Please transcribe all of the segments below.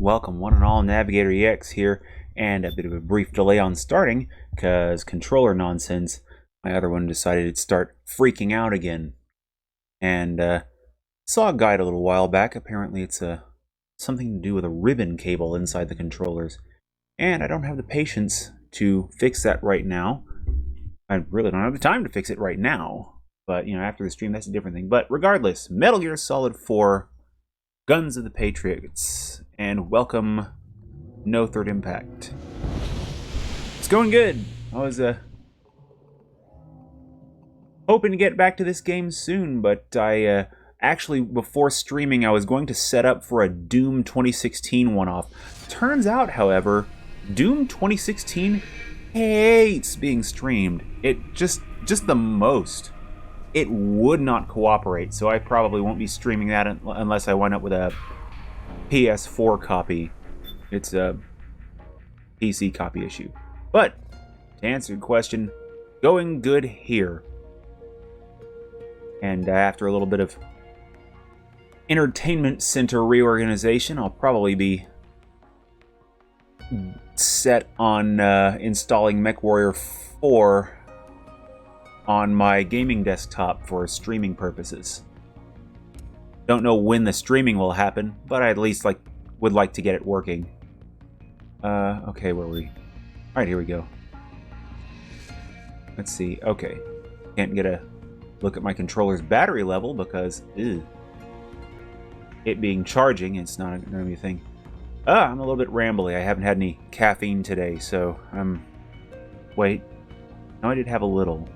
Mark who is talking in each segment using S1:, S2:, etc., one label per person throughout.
S1: welcome one and all. NavigatorEX here, and a bit of a brief delay on starting because controller nonsense. My other one decided to start freaking out again, and saw a guide a little while back. Apparently, it's something to do with a ribbon cable inside the controllers, and I don't have the patience to fix that right now. I really don't have the time to fix it right now, but after the stream, that's a different thing. But regardless, Metal Gear Solid 4. Guns of the Patriots, and welcome No Third Impact. It's going good. I was hoping to get back to this game soon, but I actually, before streaming, I was going to set up for a Doom 2016 one-off. Turns out, however, Doom 2016 hates being streamed. It just the most. It would not cooperate, so I probably won't be streaming that unless I wind up with a PS4 copy. It's a PC copy issue. But, to answer your question, going good here. And after a little bit of entertainment center reorganization, I'll probably be set on installing MechWarrior 4 on my gaming desktop for streaming purposes. Don't know when the streaming will happen, but I at least would like to get it working. Okay, where were we? Alright, here we go. Let's see. Okay. Can't get a look at my controller's battery level because it being charging, it's not going to be a thing. I'm a little bit rambly. I haven't had any caffeine today, so wait. No, I did have a little.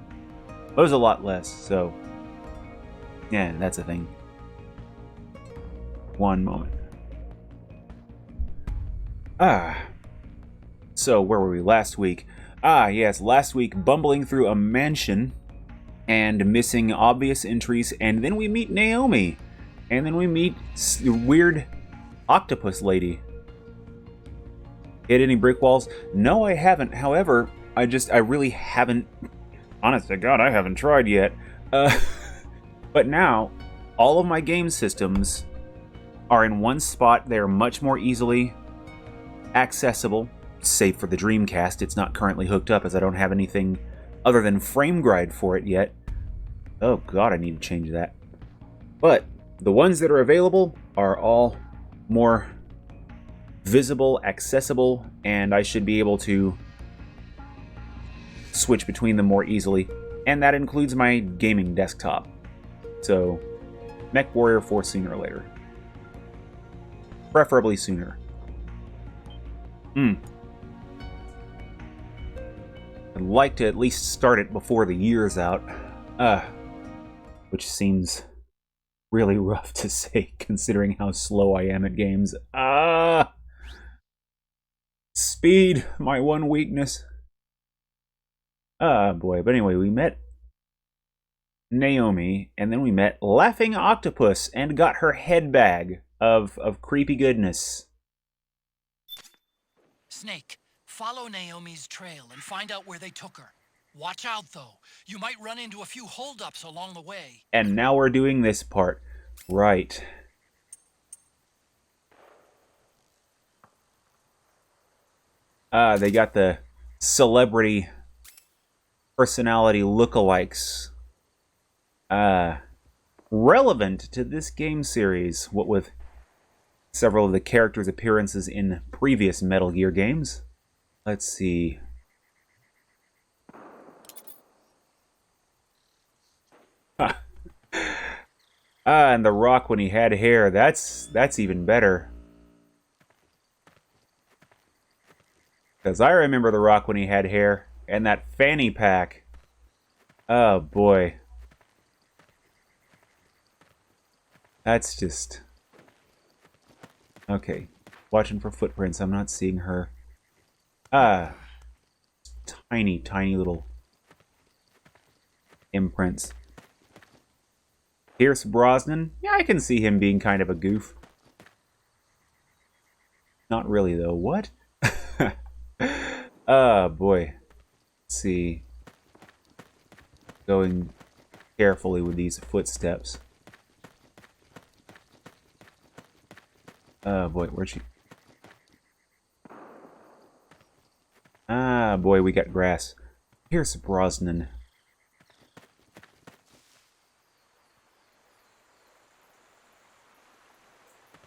S1: It was a lot less, so yeah, that's a thing. One moment. So where were we last week? Yes, last week bumbling through a mansion and missing obvious entries, and then we meet Naomi, and then we meet weird octopus lady. Hit any brick walls? No, I haven't. However, I really haven't. Honest to God, I haven't tried yet. But now, all of my game systems are in one spot. They're much more easily accessible, save for the Dreamcast. It's not currently hooked up as I don't have anything other than FrameGride for it yet. Oh God, I need to change that. But the ones that are available are all more visible, accessible, and I should be able to switch between them more easily, and that includes my gaming desktop. So, MechWarrior 4 sooner or later. Preferably sooner. I'd like to at least start it before the year's out. Which seems really rough to say, considering how slow I am at games. Speed, my one weakness. Boy. But anyway, we met Naomi, and then we met Laughing Octopus, and got her head bag of creepy goodness.
S2: Snake, follow Naomi's trail and find out where they took her. Watch out, though. You might run into a few holdups along the way.
S1: And now we're doing this part. Right. They got the celebrity personality lookalikes relevant to this game series, what with several of the characters' appearances in previous Metal Gear games. Let's see. And the Rock when he had hair. That's even better. Because I remember the Rock when he had hair. And that fanny pack. Oh, boy. That's just... Okay. Watching for footprints. I'm not seeing her. Tiny, tiny little imprints. Pierce Brosnan? Yeah, I can see him being kind of a goof. Not really, though. What? Boy. Let's see. Going carefully with these footsteps. Oh boy, where'd she... Ah, boy, we got grass. Here's Brosnan.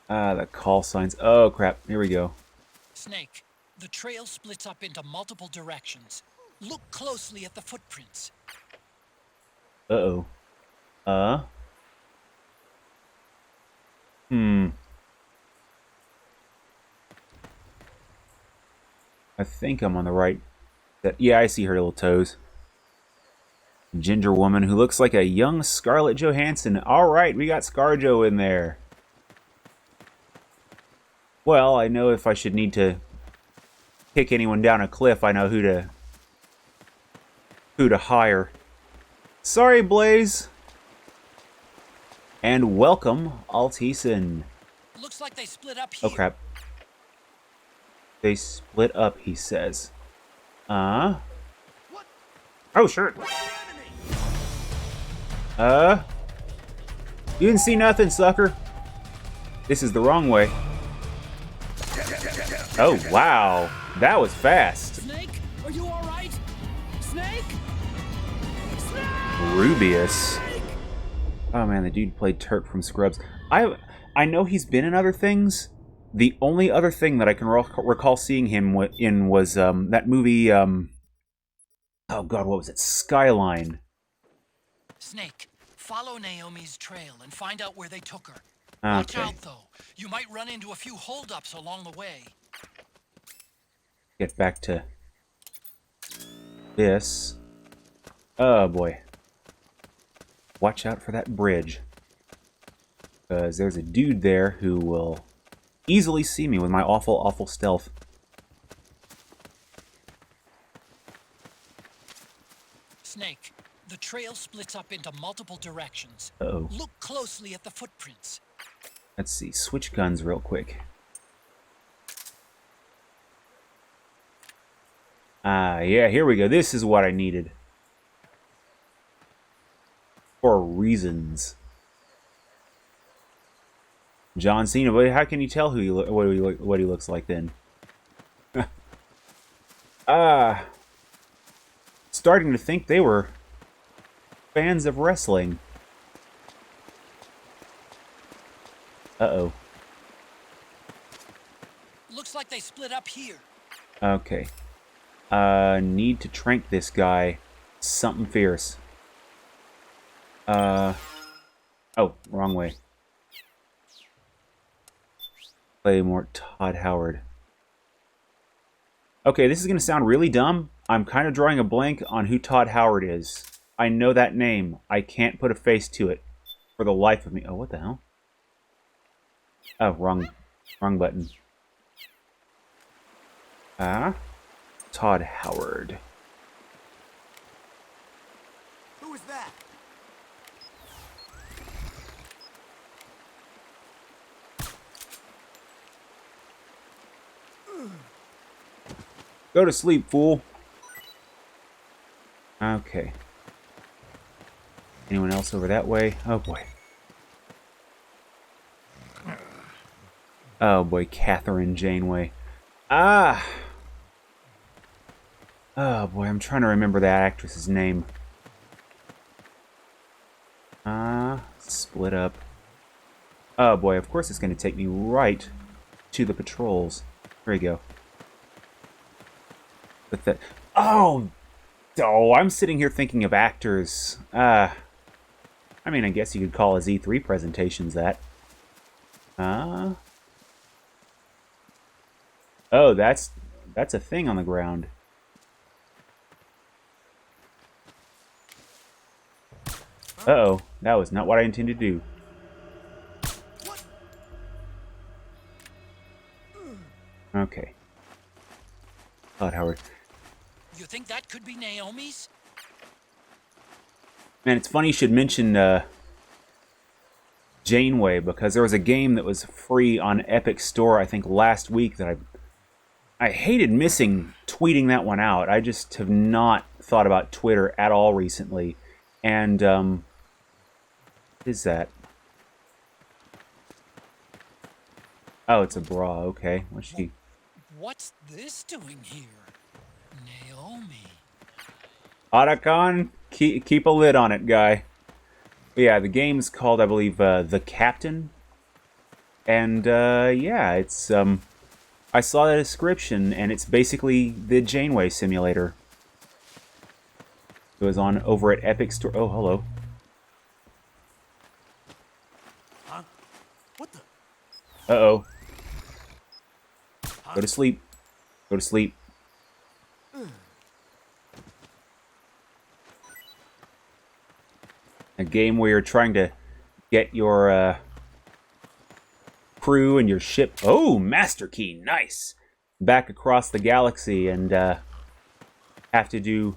S1: Ah, the call signs. Oh, crap. Here we go.
S2: Snake, the trail splits up into multiple directions. Look closely at the footprints.
S1: Uh-oh. I think I'm on the right. Yeah, I see her little toes. Ginger woman who looks like a young Scarlett Johansson. Alright, we got ScarJo in there. Well, I know if I should need to kick anyone down a cliff, I know who to hire. Sorry, Blaze. And welcome, Alteason.
S2: Looks like they split up here.
S1: Oh, crap. They split up, he says. Oh, sure. You didn't see nothing, sucker. This is the wrong way. Oh, wow. That was fast.
S2: Snake, are you all right? Snake?
S1: Rubius. Oh, man, the dude played Turk from Scrubs. I know he's been in other things. The only other thing that I can recall seeing him in was that movie, oh god, what was it? Skyline.
S2: Snake, follow Naomi's trail and find out where they took her.
S1: Okay.
S2: Watch out, though. You might run into a few holdups along the way.
S1: Get back to this. Oh, boy. Watch out for that bridge. Because there's a dude there who will easily see me with my awful, awful stealth.
S2: Snake, the trail splits up into multiple directions.
S1: Uh-oh.
S2: Look closely at the footprints.
S1: Let's see. Switch guns real quick. Ah, yeah, here we go. This is what I needed. For reasons. John Cena, but how can you tell what he looks like then? Starting to think they were fans of wrestling. Uh-oh.
S2: Looks like they split up here.
S1: Okay. Need to trank this guy. Something fierce. Oh, wrong way. Play more Todd Howard. Okay, this is going to sound really dumb. I'm kind of drawing a blank on who Todd Howard is. I know that name. I can't put a face to it for the life of me. Oh, what the hell? Oh, wrong button. Todd Howard.
S3: Who was that?
S1: Go to sleep, fool. Okay. Anyone else over that way? Oh, boy. Oh, boy. Catherine Janeway. Ah! Oh, boy. I'm trying to remember that actress's name. Split up. Oh, boy. Of course it's going to take me right to the patrols. Here we go. But that... Oh! I'm sitting here thinking of actors. I mean, I guess you could call his E3 presentations that. Oh, that's a thing on the ground. Uh-oh, that was not what I intended to do. Okay. Todd Howard.
S2: You think that could be Naomi's?
S1: Man, it's funny you should mention Janeway, because there was a game that was free on Epic Store, I think, last week that I hated missing tweeting that one out. I just have not thought about Twitter at all recently. And, what is that? Oh, it's a bra, okay. What's she...
S2: What's this doing here? Naomi.
S1: Otacon, keep a lid on it, guy. But yeah, the game's called, I believe, The Captain. And, yeah, it's, I saw the description, and it's basically the Janeway simulator. It was on over at Epic Store. Oh, hello.
S3: Huh? What the?
S1: Uh-oh. Go to sleep. Go to sleep. A game where you're trying to get your, crew and your ship... Oh, Master Key, nice! Back across the galaxy and, have to do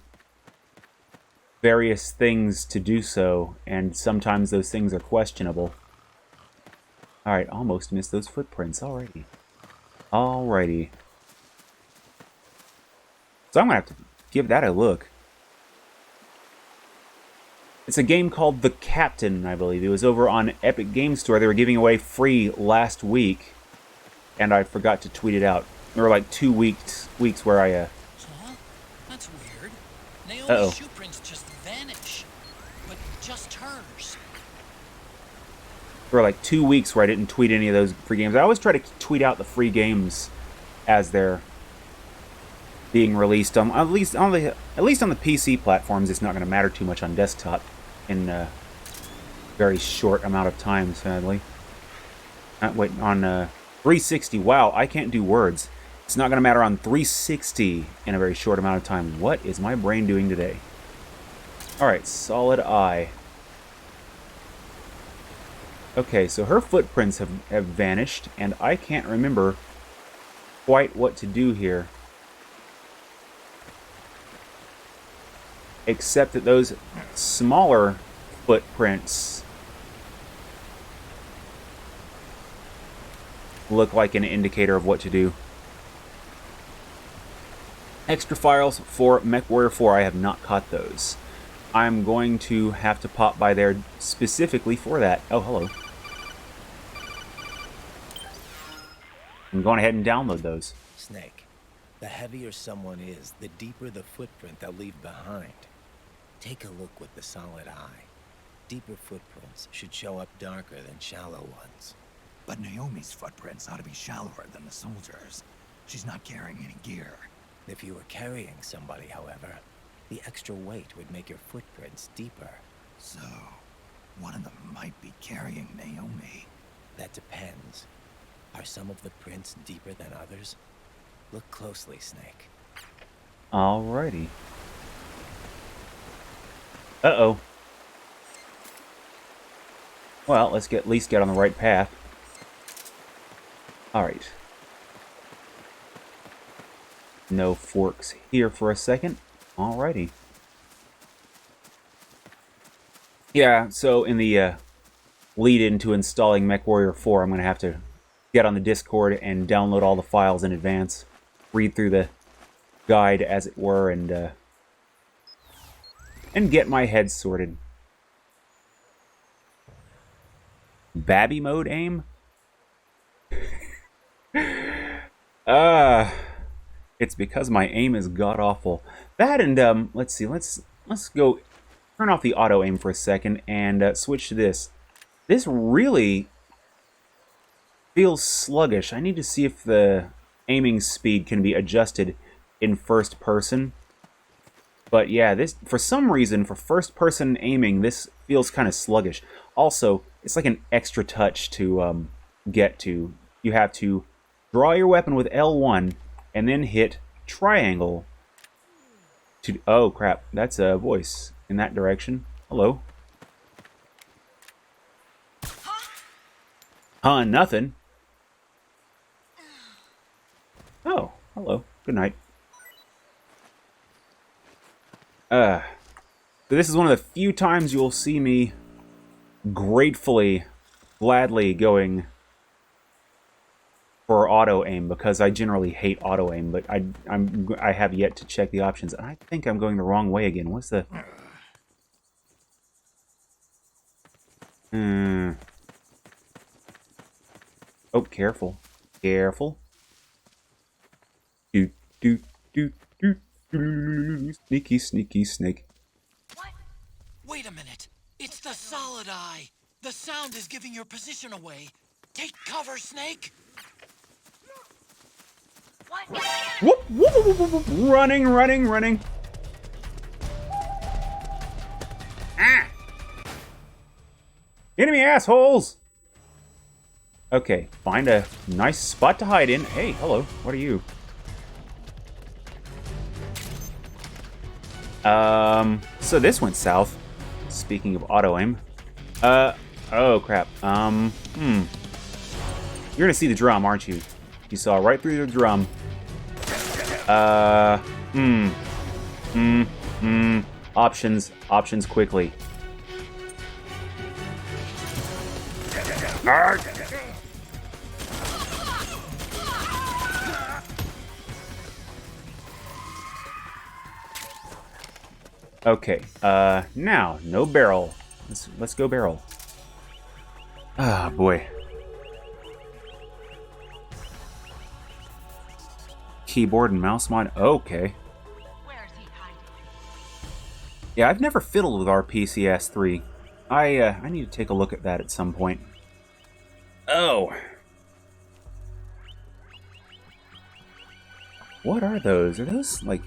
S1: various things to do so, and sometimes those things are questionable. Alright, almost missed those footprints. Alrighty. Alrighty. So I'm gonna have to give that a look. It's a game called The Captain, I believe. It was over on Epic Game Store. They were giving away free last week, and I forgot to tweet it out. There were like 2 weeks where I,
S2: Huh? That's weird. Naomi's
S1: Uh-oh.
S2: shoe prints just vanish. But just hers.
S1: There were like 2 weeks where I didn't tweet any of those free games. I always try to tweet out the free games as they're being released on at least on the PC platforms. It's not going to matter too much on desktop in a very short amount of time, sadly. Wait, on 360. Wow, I can't do words. It's not going to matter on 360 in a very short amount of time. What is my brain doing today? All right, solid eye. Okay, so her footprints have vanished, and I can't remember quite what to do here. Except that those smaller footprints look like an indicator of what to do. Extra files for MechWarrior 4, I have not caught those. I'm going to have to pop by there specifically for that. Oh, hello. I'm going ahead and download those.
S4: Snake, the heavier someone is, the deeper the footprint they'll leave behind. Take a look with the solid eye. Deeper footprints should show up darker than shallow ones.
S3: But Naomi's footprints ought to be shallower than the soldiers. She's not carrying any gear.
S4: If you were carrying somebody, however, the extra weight would make your footprints deeper.
S3: So, one of them might be carrying Naomi.
S4: That depends. Are some of the prints deeper than others? Look closely, Snake.
S1: Alrighty. Uh-oh. Well, let's at least get on the right path. Alright. No forks here for a second. Alrighty. Yeah, so in the lead into installing MechWarrior 4, I'm going to have to get on the Discord and download all the files in advance. Read through the guide, as it were, and get my head sorted. Babby mode aim? It's because my aim is god-awful. That and, let's see, let's go turn off the auto aim for a second and switch to this. This really feels sluggish. I need to see if the aiming speed can be adjusted in first person. But yeah, this, for some reason, for first person aiming, this feels kind of sluggish. Also, it's like an extra touch to get to. You have to draw your weapon with L1 and then hit triangle to... Oh, crap. That's a voice in that direction. Hello. Huh, nothing. Oh, hello. Good night. So this is one of the few times you'll see me gratefully, gladly going for auto aim, because I generally hate auto aim, but I have yet to check the options, and I think I'm going the wrong way again. What's the... Oh, careful. Careful. Doot, doot, doot, doot, Sneaky, sneaky snake.
S2: What? Wait a minute. It's the solid eye. The sound is giving your position away. Take cover, Snake. What?
S1: Whoop, whoop, whoop, whoop, whoop. Running, running, running. Ah! Enemy assholes! Okay, find a nice spot to hide in. Hey, hello. What are you? So this went south. Speaking of auto-aim. Oh crap. You're gonna see the drum, aren't you? You saw right through the drum. Options quickly. Okay, now, no barrel. Let's go barrel. Ah, boy. Keyboard and mouse mod, okay.
S5: Where's he hiding?
S1: Yeah, I've never fiddled with RPCS3. I need to take a look at that at some point. Oh. What are those? Are those, like...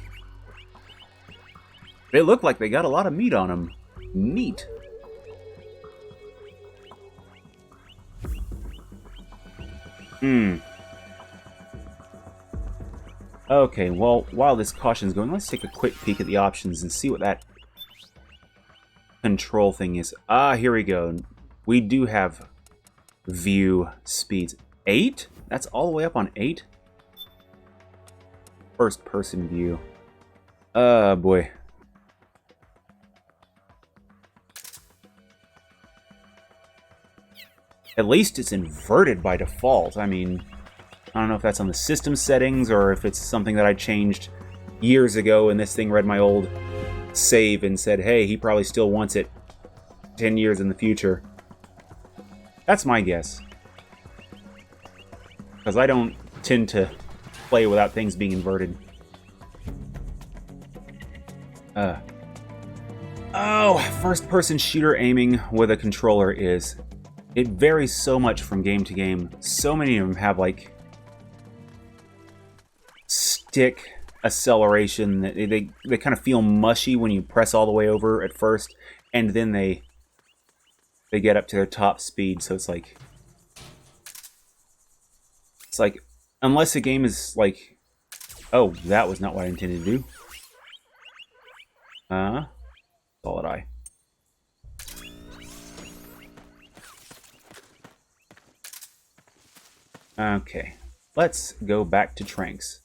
S1: They look like they got a lot of meat on them. Neat. Okay, well, while this caution's going, let's take a quick peek at the options and see what that control thing is. Ah, here we go. We do have view speeds. 8? That's all the way up on 8? First person view. Boy. At least it's inverted by default. I mean, I don't know if that's on the system settings or if it's something that I changed years ago and this thing read my old save and said, hey, he probably still wants it 10 years in the future. That's my guess. Because I don't tend to play without things being inverted. Oh, first-person shooter aiming with a controller is... It varies so much from game to game. So many of them have, like, stick acceleration. They kind of feel mushy when you press all the way over at first, and then they get up to their top speed, so it's like... unless a game is, like... Oh, that was not what I intended to do. Solid eye. Okay, let's go back to Tranks.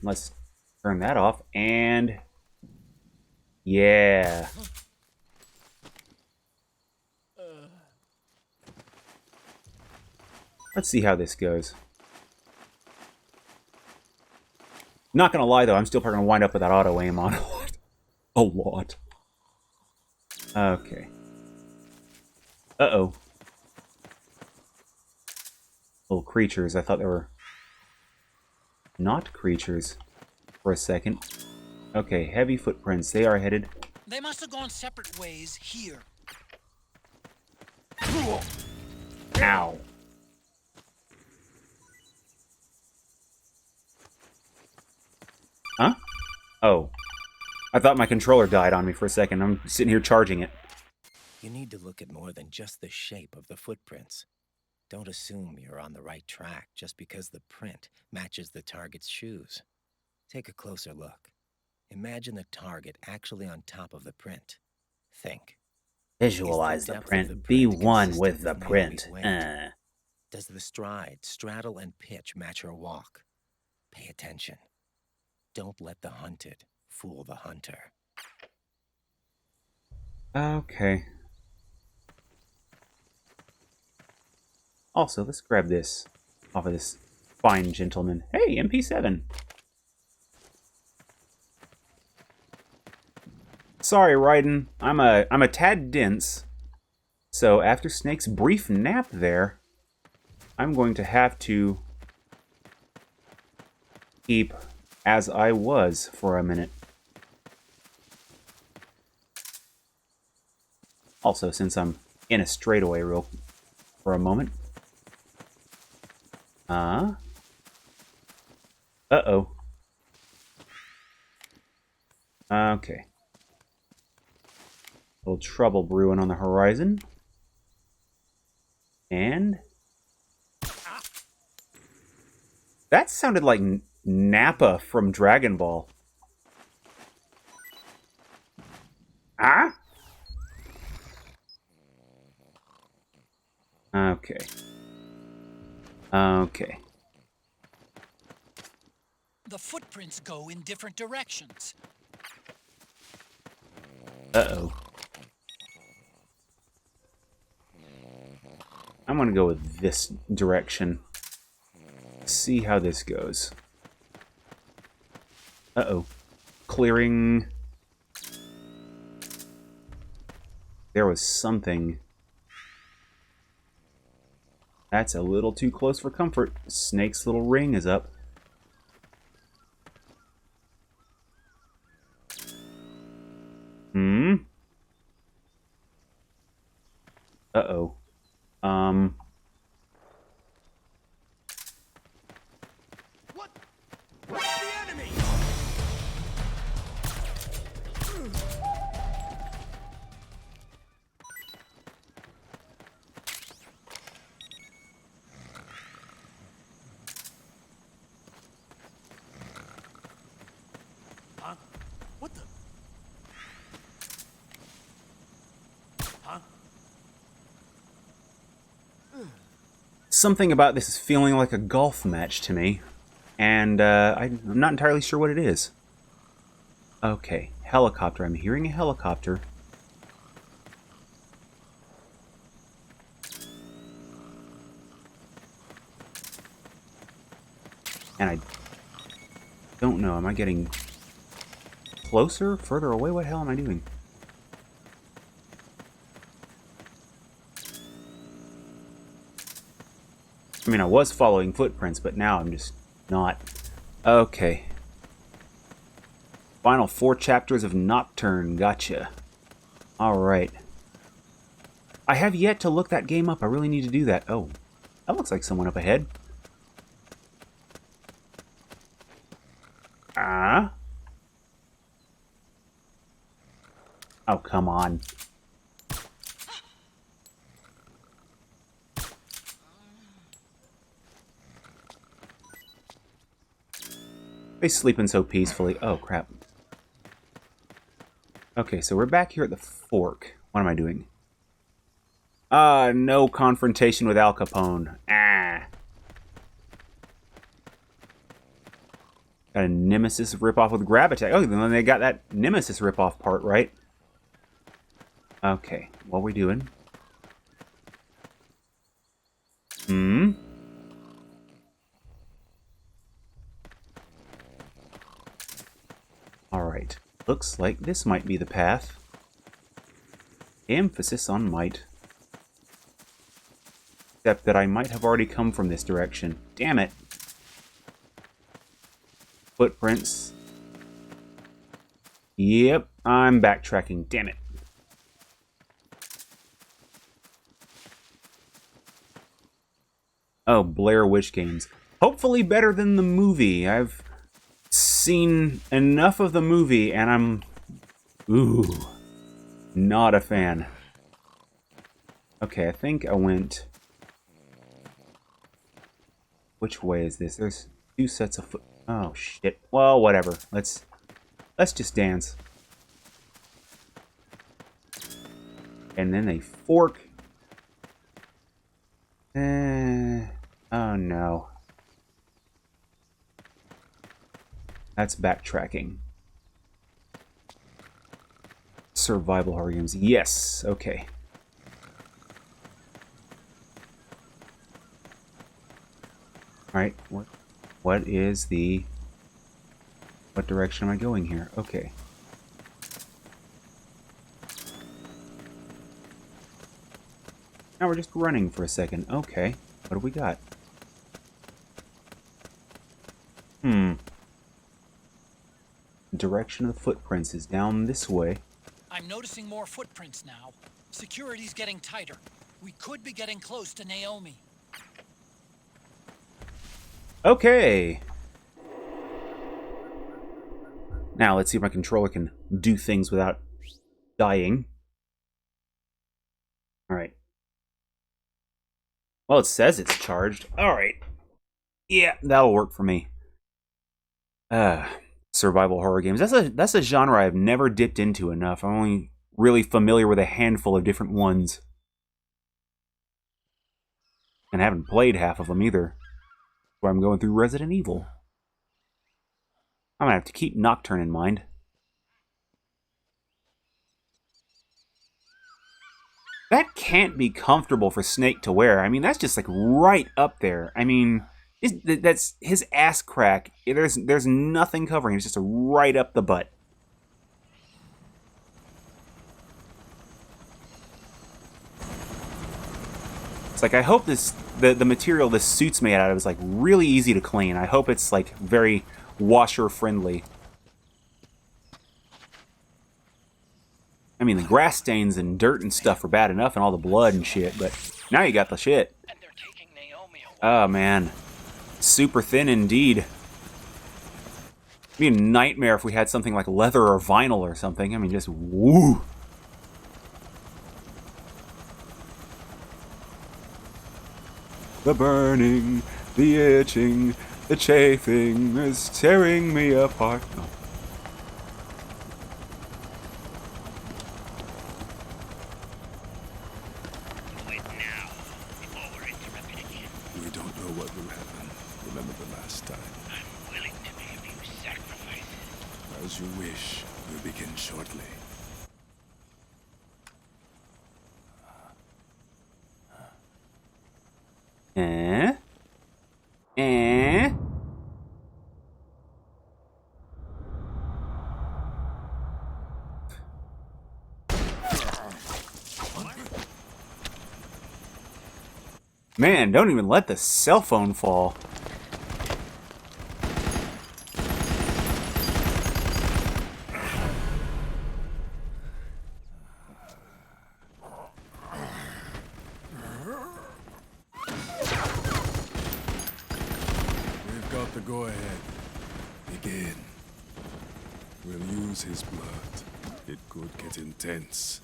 S1: Let's turn that off, and... Yeah. Let's see how this goes. Not gonna lie, though, I'm still probably gonna wind up with that auto-aim on a lot. Okay. Uh-oh. Little creatures. I thought they were not creatures for a second. Okay, heavy footprints. They are headed.
S2: They must have gone separate ways here.
S1: Ow. Huh? Oh. I thought my controller died on me for a second. I'm sitting here charging it.
S4: You need to look at more than just the shape of the footprints. Don't assume you're on the right track just because the print matches the target's shoes. Take a closer look. Imagine the target actually on top of the print. Think.
S1: Visualize the print. Be one with the print.
S4: Does the stride, straddle, and pitch match her walk? Pay attention. Don't let the hunted fool the hunter.
S1: Okay. Also, let's grab this off of this fine gentleman. Hey, MP7. Sorry, Raiden. I'm a tad dense. So after Snake's brief nap there, I'm going to have to keep as I was for a minute. Also, since I'm in a straightaway for a moment. Uh-oh. Okay. A little trouble brewing on the horizon. And... that sounded like Nappa from Dragon Ball. Ah? Okay. Okay.
S2: The footprints go in different directions.
S1: Uh-oh. I'm gonna go with this direction. See how this goes. Uh-oh. Clearing. There was something. That's a little too close for comfort. Snake's little ring is up. Hmm? Uh-oh.
S3: What's the enemy? Huh? What the? Huh?
S1: Something about this is feeling like a golf match to me. And I'm not entirely sure what it is. Okay, helicopter. I'm hearing a helicopter. And I don't know. Am I getting closer? Further away? What the hell am I doing? I mean, I was following footprints, but now I'm just not. Okay. Final 4 chapters of Nocturne. Gotcha. Alright. I have yet to look that game up. I really need to do that. Oh, that looks like someone up ahead. Ah? Oh, come on. They sleeping so peacefully. Oh, crap. Okay, so we're back here at the fork. What am I doing? No confrontation with Al Capone. Ah. Got a Nemesis ripoff with grab attack. Oh, then they got that Nemesis ripoff part, right? Okay, what are we doing? Hmm? Alright. Looks like this might be the path. Emphasis on might. Except that I might have already come from this direction. Damn it! Footprints. Yep, I'm backtracking. Damn it. Oh, Blair Witch games. Hopefully better than the movie. I've seen enough of the movie, and I'm... ooh. Not a fan. Okay, I think I went... which way is this? There's 2 sets of foot... oh, shit. Well, whatever. Let's just dance. And then they fork. Oh, no. That's backtracking. Survival horror games. Yes. Okay. Alright. What is the... what direction am I going here? Okay. Now we're just running for a second. Okay. What do we got? direction of the footprints is down this way.
S2: I'm noticing more footprints now. Security's getting tighter. We could be getting close to Naomi.
S1: Okay. Now let's see if my controller can do things without dying. Alright. Well, it says it's charged. Alright. Yeah, that'll work for me. Survival horror games. That's a genre I've never dipped into enough. I'm only really familiar with a handful of different ones. And I haven't played half of them either. That's why I'm going through Resident Evil. I'm gonna have to keep Nocturne in mind. That can't be comfortable for Snake to wear. I mean, that's just like right up there. I mean, that's his ass crack. There's nothing covering. It's just right up the butt. It's like, I hope the material this suit's made out of is like really easy to clean. I hope it's like very washer friendly. I mean, the grass stains and dirt and stuff are bad enough, and all the blood and shit, but now you got the shit.
S2: And they're taking Naomi away.
S1: Oh man, super thin indeed. It'd be a nightmare if we had something like leather or vinyl or something. I mean, just woo. The burning, the itching, the chafing is tearing me apart. Oh.
S6: Do it now, before we're interrupted again.
S3: We don't know what will happen. Remember the last time.
S6: I'm willing to make a few sacrifices.
S3: As you wish. We'll begin shortly.
S1: Eh? Eh? Man, don't even let the cell phone fall.
S3: We've got the go-ahead. Begin. We'll use his blood. It could get intense.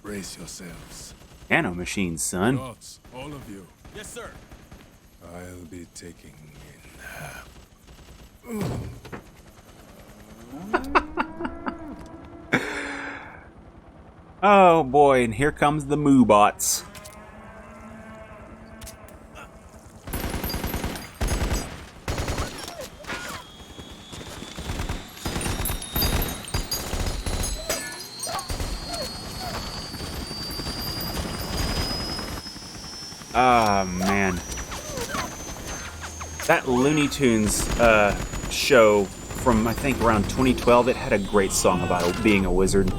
S3: Brace yourselves.
S1: Nano machines, son.
S3: Shots, all of you.
S2: Yes, sir.
S3: I'll be taking in half.
S1: Oh boy, and here comes the moo bots. Ah, man. That Looney Tunes show from, I think, around 2012, it had a great song about being a wizard.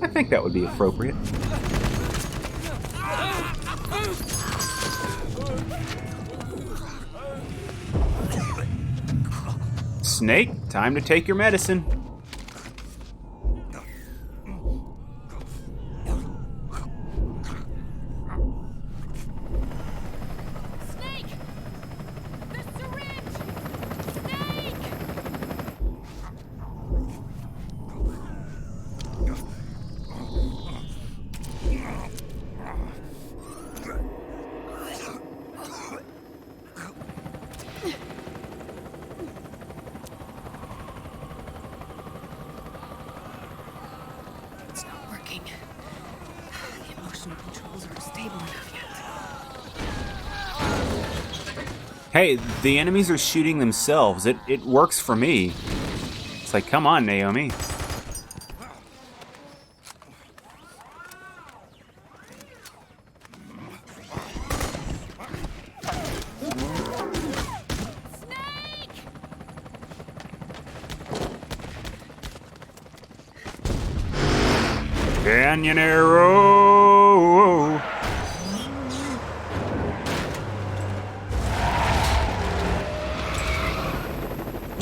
S1: I think that would be appropriate. Snake, time to take your medicine.
S5: Snake! The syringe! Snake! It's not working. The emotional controls aren't stable enough yet.
S1: Hey, the enemies are shooting themselves. It works for me. It's like, come on, Naomi. Canyonero.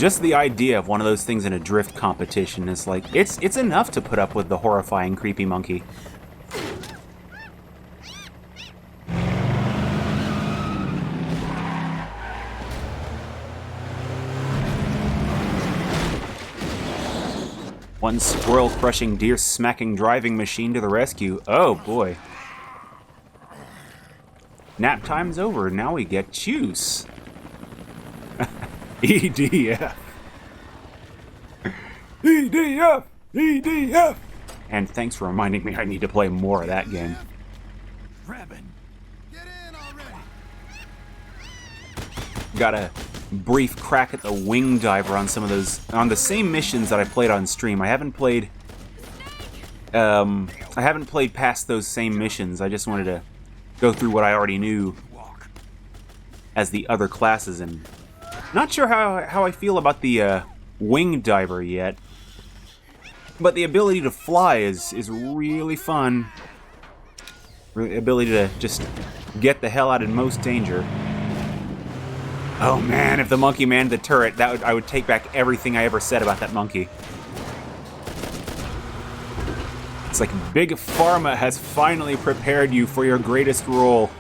S1: Just the idea of one of those things in a drift competition is like, it's enough to put up with the horrifying creepy monkey. One squirrel-crushing, deer-smacking driving machine to the rescue. Oh, boy. Nap time's over. Now we get juice. EDF. EDF! EDF! And thanks for reminding me I need to play more of that game. Got a brief crack at the wing diver on some of those, on the same missions that I played on stream. I haven't played past those same missions. I just wanted to go through what I already knew as the other classes, and not sure how I feel about the wing diver yet. But the ability to fly is really fun. The ability to just get the hell out in most danger. Oh man, if the monkey manned the turret, I would take back everything I ever said about that monkey. It's like Big Pharma has finally prepared you for your greatest role.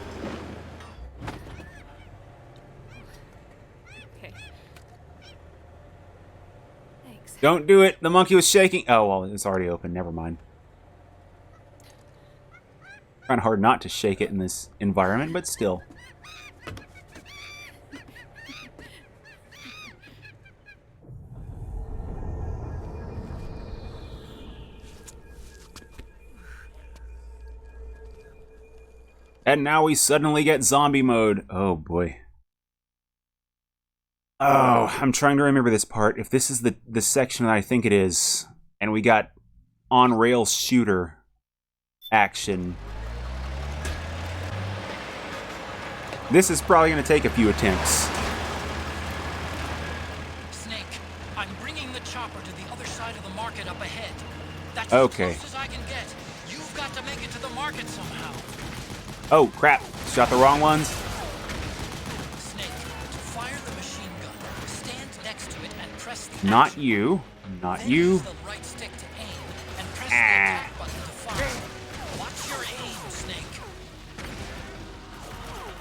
S5: Okay. Thanks.
S1: Don't do it. The monkey was shaking. Oh, well, it's already open. Never mind. Kind of hard not to shake it in this environment, but still. And now we suddenly get zombie mode. Oh, boy. Oh, I'm trying to remember this part. If this is the section that I think it is, and we got on-rail shooter action. This is probably going to take a few attempts.
S2: Snake, I'm bringing the chopper to the other side of the market up ahead. That's
S1: Okay.
S2: as close as I can get. You've got to make it to the market somehow.
S1: Oh, crap. Shot the wrong ones.
S2: Snake, to fire the machine gun, stand next to it and press the
S1: Not
S2: action.
S1: you. Not
S2: Then
S1: you.
S2: use the right stick to aim and press the attack button to fire. Watch your aim, Snake.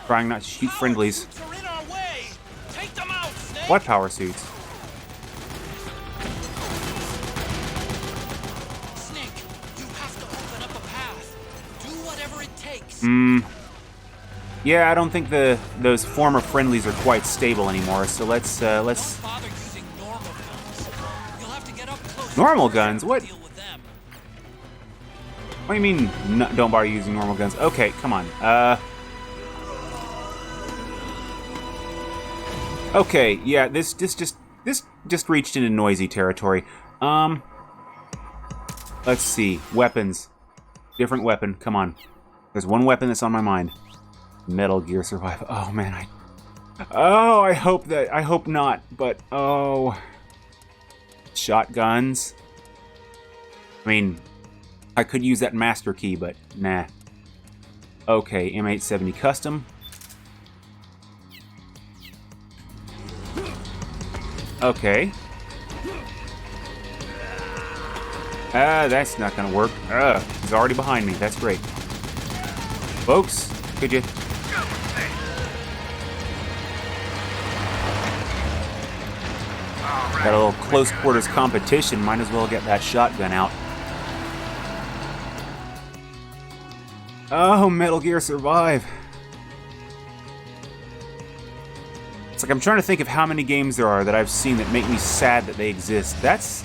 S1: Trying not to shoot friendlies.
S2: Power suits are in our way. Take them out, Snake.
S1: What power suits?
S2: Snake, you have to open up a path. Do whatever it takes.
S1: Yeah, I don't think those former friendlies are quite stable anymore, so let's
S2: Don't bother using normal guns. You'll have to get up close.
S1: Normal guns? What?
S2: Deal with them.
S1: What do you mean, don't bother using normal guns? Okay, come on. Okay, yeah, this just reached into noisy territory. Let's see. Weapons. Different weapon. Come on. There's one weapon that's on my mind. Metal Gear Survive. Oh, man, I hope not, but, oh. Shotguns. I mean, I could use that master key, but nah. Okay, M870 Custom. Okay. That's not gonna work. He's already behind me. That's great. Folks, could you... Got a little close quarters competition. Might as well get that shotgun out. Oh, Metal Gear Survive. It's like I'm trying to think of how many games there are that I've seen that make me sad that they exist. That's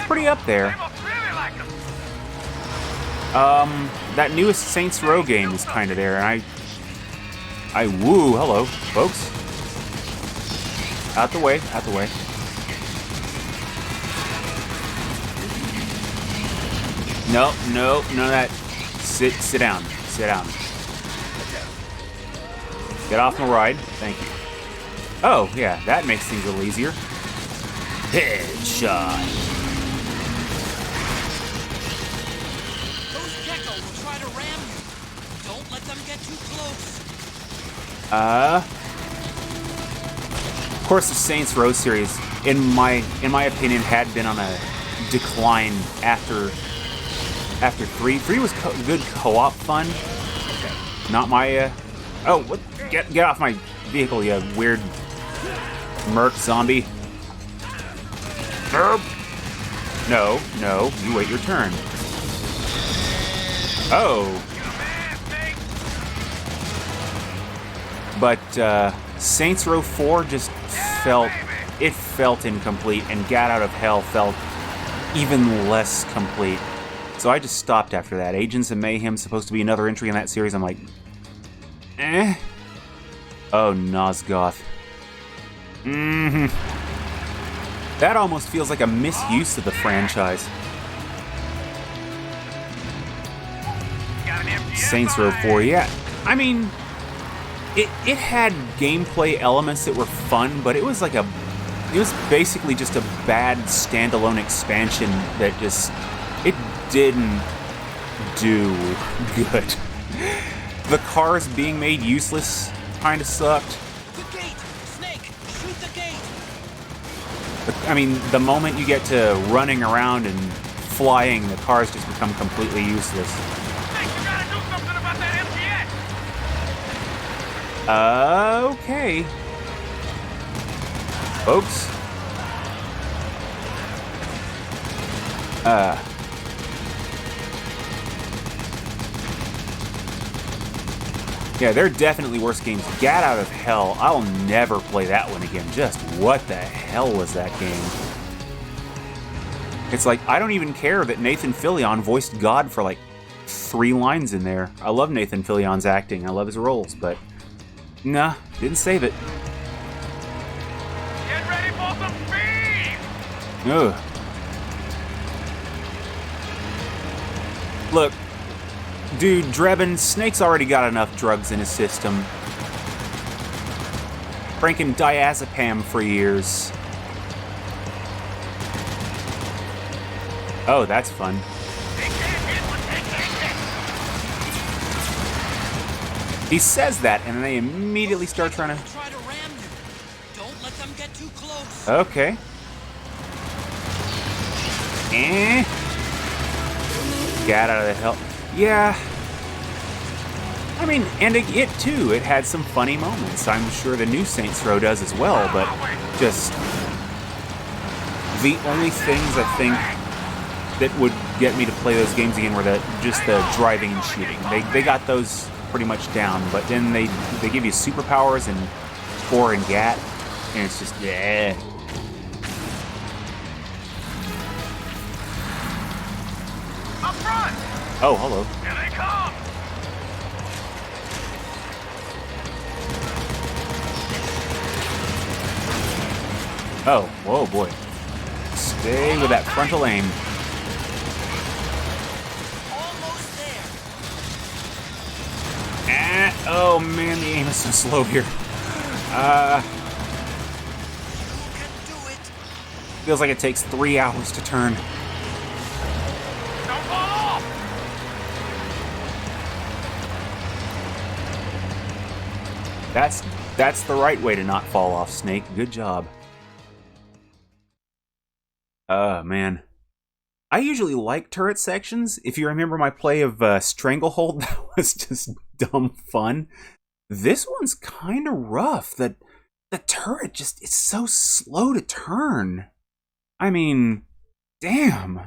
S1: pretty up there. That newest Saints Row game is kind of there, and I woo. Hello, folks. Out the way, out the way. Nope, nope, none of that. Sit down, sit down. Get off my ride, thank you. Oh, yeah, that makes things a little easier. Headshot.
S2: Those Gecko will try to ram you. Don't let them get too close.
S1: Of course, the Saints Row series in my opinion, had been on a decline after 3. 3 was good co-op fun. Not my oh, what? Get off my vehicle, you weird merc zombie. No, you wait your turn. Oh. But Saints Row 4 just felt incomplete, and Gat Out of Hell felt even less complete. So I just stopped after that. Agents of Mayhem supposed to be another entry in that series. I'm like, eh. Oh, Nosgoth. That almost feels like a misuse of the franchise. Saints Row 4, yeah. I mean, it had gameplay elements that were fun, but it was basically just a bad standalone expansion that it didn't do good. The cars being made useless kind of sucked.
S2: The gate! Snake! Shoot the gate!
S1: I mean, the moment you get to running around and flying, the cars just become completely useless.
S6: Snake, you gotta do something about that MGS!
S1: Okay. Folks. Yeah, they're definitely worse games. Gat Out of Hell, I'll never play that one again. Just what the hell was that game? It's like, I don't even care that Nathan Fillion voiced God for like 3 lines in there. I love Nathan Fillion's acting. I love his roles, but nah, didn't save it.
S6: Get ready for some speed!
S1: Ugh. Look, dude, Drebin, Snake's already got enough drugs in his system. Cranking diazepam for years. Oh, that's fun. He says that, and then they immediately start trying to...
S2: Try to ram you. Don't let them get too close.
S1: Okay. Gat Out of the Hell. Yeah. I mean, and it too, it had some funny moments. I'm sure the new Saints Row does as well, but just... The only things I think that would get me to play those games again were just the driving and shooting. They got those pretty much down, but then they give you superpowers and Core and Gat, and it's just, yeah.
S6: Up front!
S1: Oh, hello.
S6: Here they come!
S1: Oh, whoa, boy. Stay with that frontal aim.
S2: Almost there.
S1: Oh man, the aim is so slow here.
S2: You can do it.
S1: Feels like it takes 3 hours to turn.
S6: Don't fall off!
S1: That's the right way to not fall off, Snake. Good job. Man. I usually like turret sections. If you remember my play of Stranglehold, that was just dumb fun. This one's kind of rough. The turret it's so slow to turn. I mean, damn.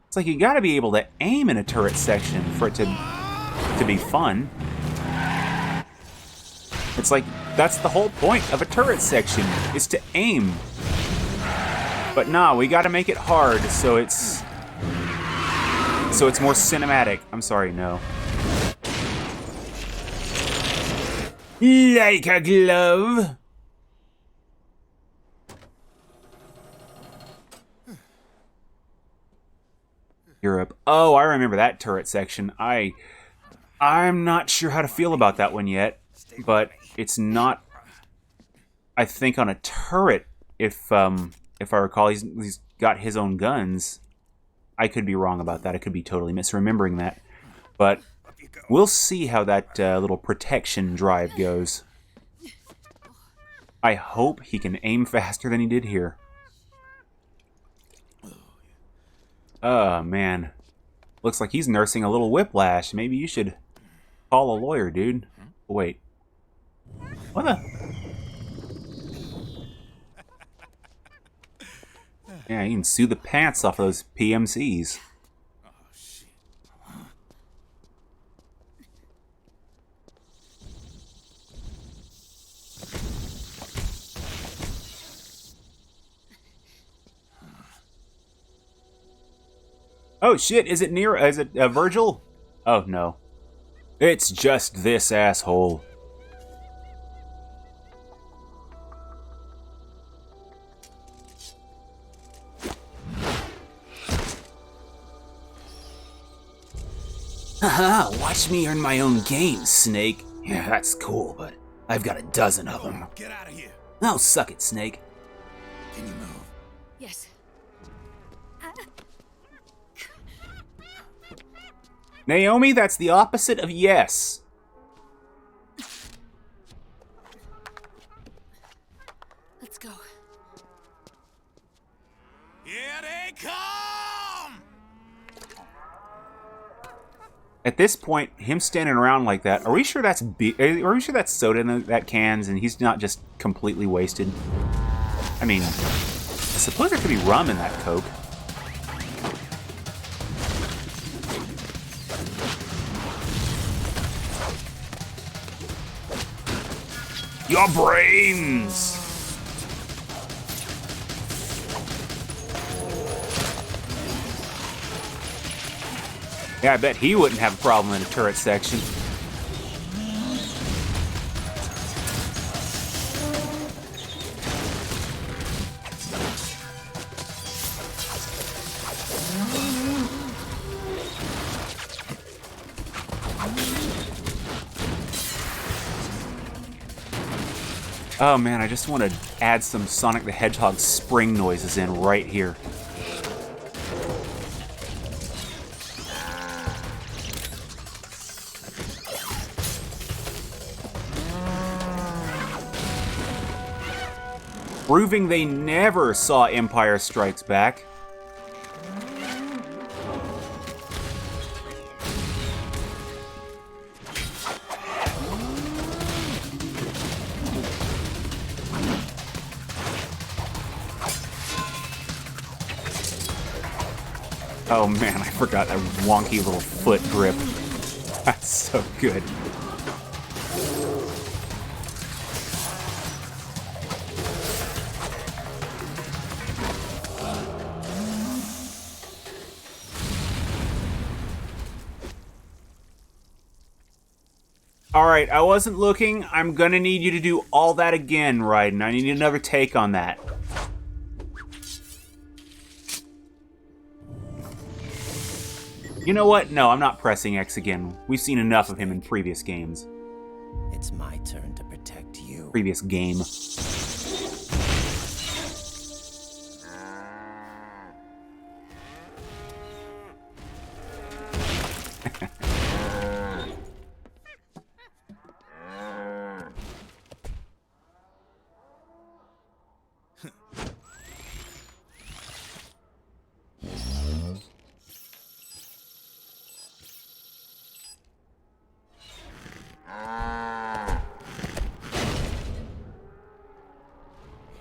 S1: It's like you gotta be able to aim in a turret section for it to be fun. It's like, that's the whole point of a turret section, is to aim. But nah, we gotta make it hard so it's more cinematic. I'm sorry, no. Like a glove. Europe. Oh, I remember that turret section. I'm not sure how to feel about that one yet, but it's not, I think, on a turret. If I recall, he's got his own guns. I could be wrong about that. I could be totally misremembering that. But we'll see how that little protection drive goes. I hope he can aim faster than he did here. Oh, man. Looks like he's nursing a little whiplash. Maybe you should call a lawyer, dude. Wait. What the? Yeah, you can sue the pants off those PMCs. Oh shit, is it near? Is it Virgil? Oh no. It's just this asshole. Haha, watch me earn my own game, Snake. Yeah, that's cool, but I've got a dozen of them.
S3: Get out of here.
S1: Oh, suck it, Snake.
S3: Can you move?
S5: Yes.
S1: Naomi, that's the opposite of yes.
S5: Let's go.
S3: Here they come!
S1: At this point, him standing around like that, are we sure that's are we sure that's soda in that cans and he's not just completely wasted? I mean, I suppose there could be rum in that Coke. Your brains! Yeah, I bet he wouldn't have a problem in a turret section. Oh man, I just want to add some Sonic the Hedgehog spring noises in right here. Proving they never saw Empire Strikes Back. Oh man, I forgot that wonky little foot grip. That's so good. Alright, I wasn't looking. I'm gonna need you to do all that again, Raiden. I need another take on that. You know what? No, I'm not pressing X again. We've seen enough of him in previous games.
S4: It's my turn to protect you.
S1: Previous game.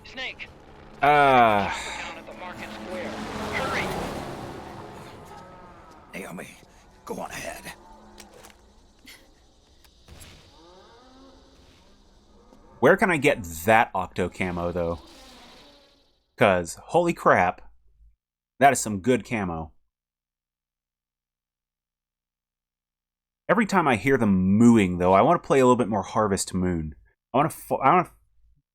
S6: Snake,
S1: Ah.
S6: down at the market square. Hurry!
S3: Naomi, go on ahead.
S1: Where can I get that octo camo, though? Because, holy crap, that is some good camo. Every time I hear them mooing, though, I want to play a little bit more Harvest Moon. I want to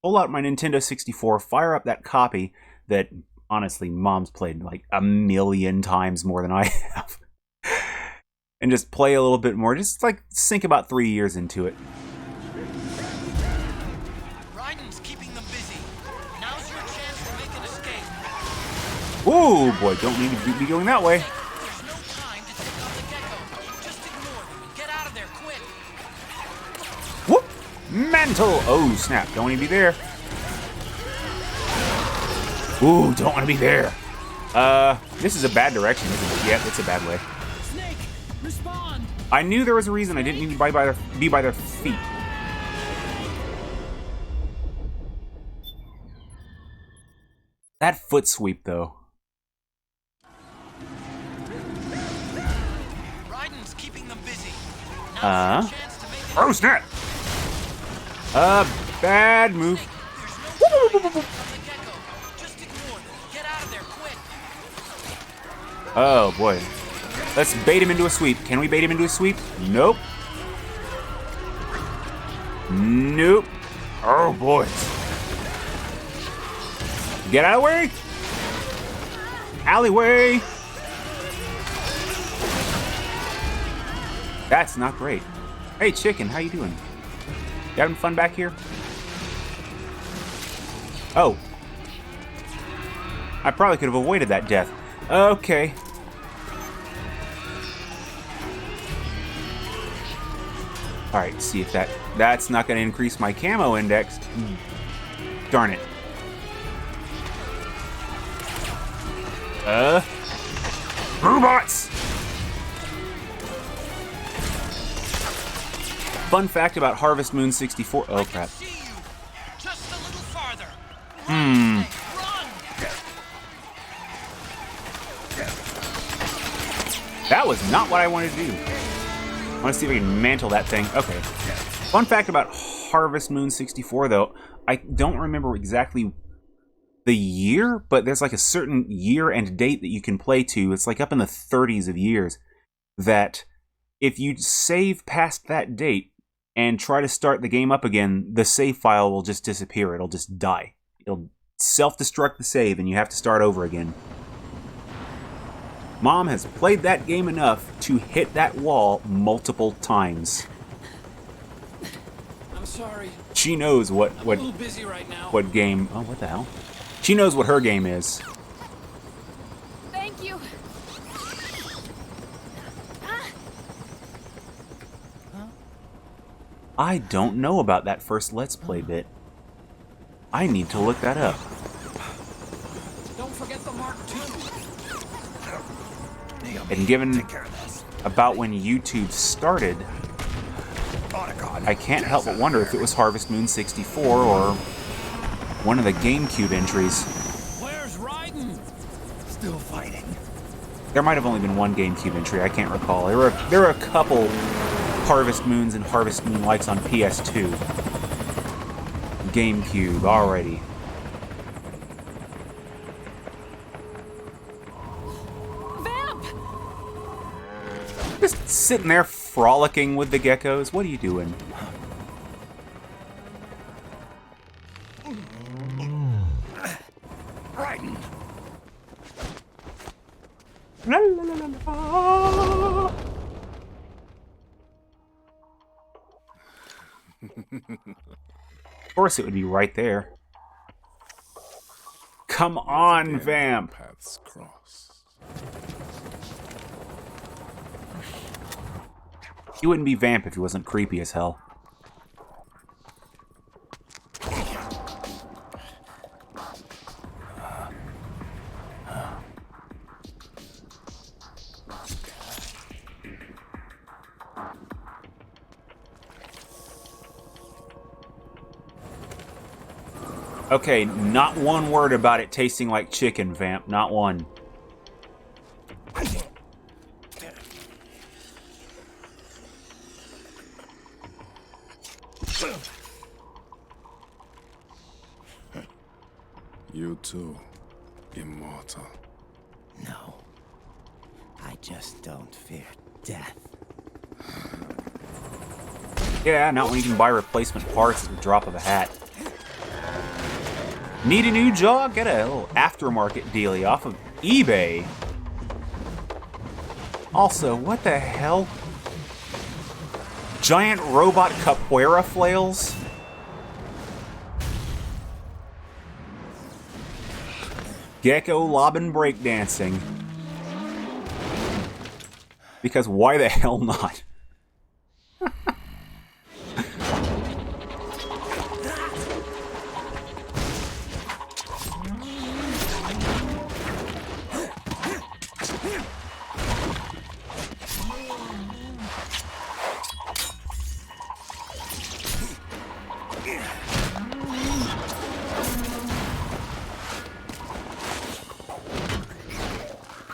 S1: pull out my Nintendo 64, fire up that copy that, honestly, Mom's played like 1,000,000 times more than I have. And just play a little bit more. Just, like, sink about 3 years into it.
S2: Raiden's keeping them busy. Now's your chance to make an escape.
S1: Ooh, boy, don't need to be going that way.
S2: There's no time to take out the gecko. Just ignore them and get out of there quick.
S1: Whoop! Mantle! Oh, snap. Don't want to be there. Ooh, don't want to be there. This is a bad direction, isn't it? Yeah, it's a bad way.
S2: Snake, respond.
S1: I knew there was a reason I didn't need to be by their feet. That foot sweep, though.
S2: Ryden's keeping them busy. Now's your chance to make it.
S1: Oh, snap! Bad move.
S2: There's no time from the get-go. Just ignore them. Get out of there quick.
S1: Oh, boy. Let's bait him into a sweep. Can we bait him into a sweep? Nope. Nope. Oh, boy. Get out of the way! Alleyway! That's not great. Hey, chicken, how you doing? You having fun back here? Oh. I probably could have avoided that death. Okay. Alright, see if that's not going to increase my camo index. Darn it. Robots! Fun fact about Harvest Moon 64. Oh, crap.
S2: See you. Just a little farther.
S1: Hmm.
S2: Run.
S1: That was not what I wanted to do. I want to see if I can mantle that thing. Okay. Fun fact about Harvest Moon 64, though. I don't remember exactly the year, but there's like a certain year and date that you can play to. It's like up in the 30s of years. That if you save past that date and try to start the game up again, the save file will just disappear. It'll just die. It'll self-destruct the save and you have to start over again. Mom has played that game enough to hit that wall multiple times.
S2: I'm sorry.
S1: She knows
S2: I'm a little busy right now.
S1: what game. Oh, what the hell? She knows what her game is.
S5: Thank you.
S1: I don't know about that first Let's Play bit. I need to look that up.
S2: Don't forget the Mark II.
S1: And given about when YouTube started, I can't help but wonder if it was Harvest Moon 64 or one of the GameCube entries.
S2: Where's Ryden?
S4: Still fighting.
S1: There might have only been one GameCube entry, I can't recall. There were a couple Harvest Moons and Harvest Moonlights on PS2. GameCube, already.
S5: Vamp!
S1: Just sitting there frolicking with the geckos. What are you doing?
S4: Ryden!
S1: La, la, la, la, la. Of course it would be right there. Come on, Vamp!
S3: Paths cross.
S1: He wouldn't be Vamp if he wasn't creepy as hell. Okay, not one word about it tasting like chicken, Vamp. Not one.
S3: You too, immortal.
S4: No. I just don't fear death.
S1: Yeah, not when you can buy replacement parts at the drop of a hat. Need a new jaw? Get a little aftermarket dealie off of eBay. Also, what the hell? Giant robot capoeira flails? Gecko lobbing breakdancing. Because why the hell not?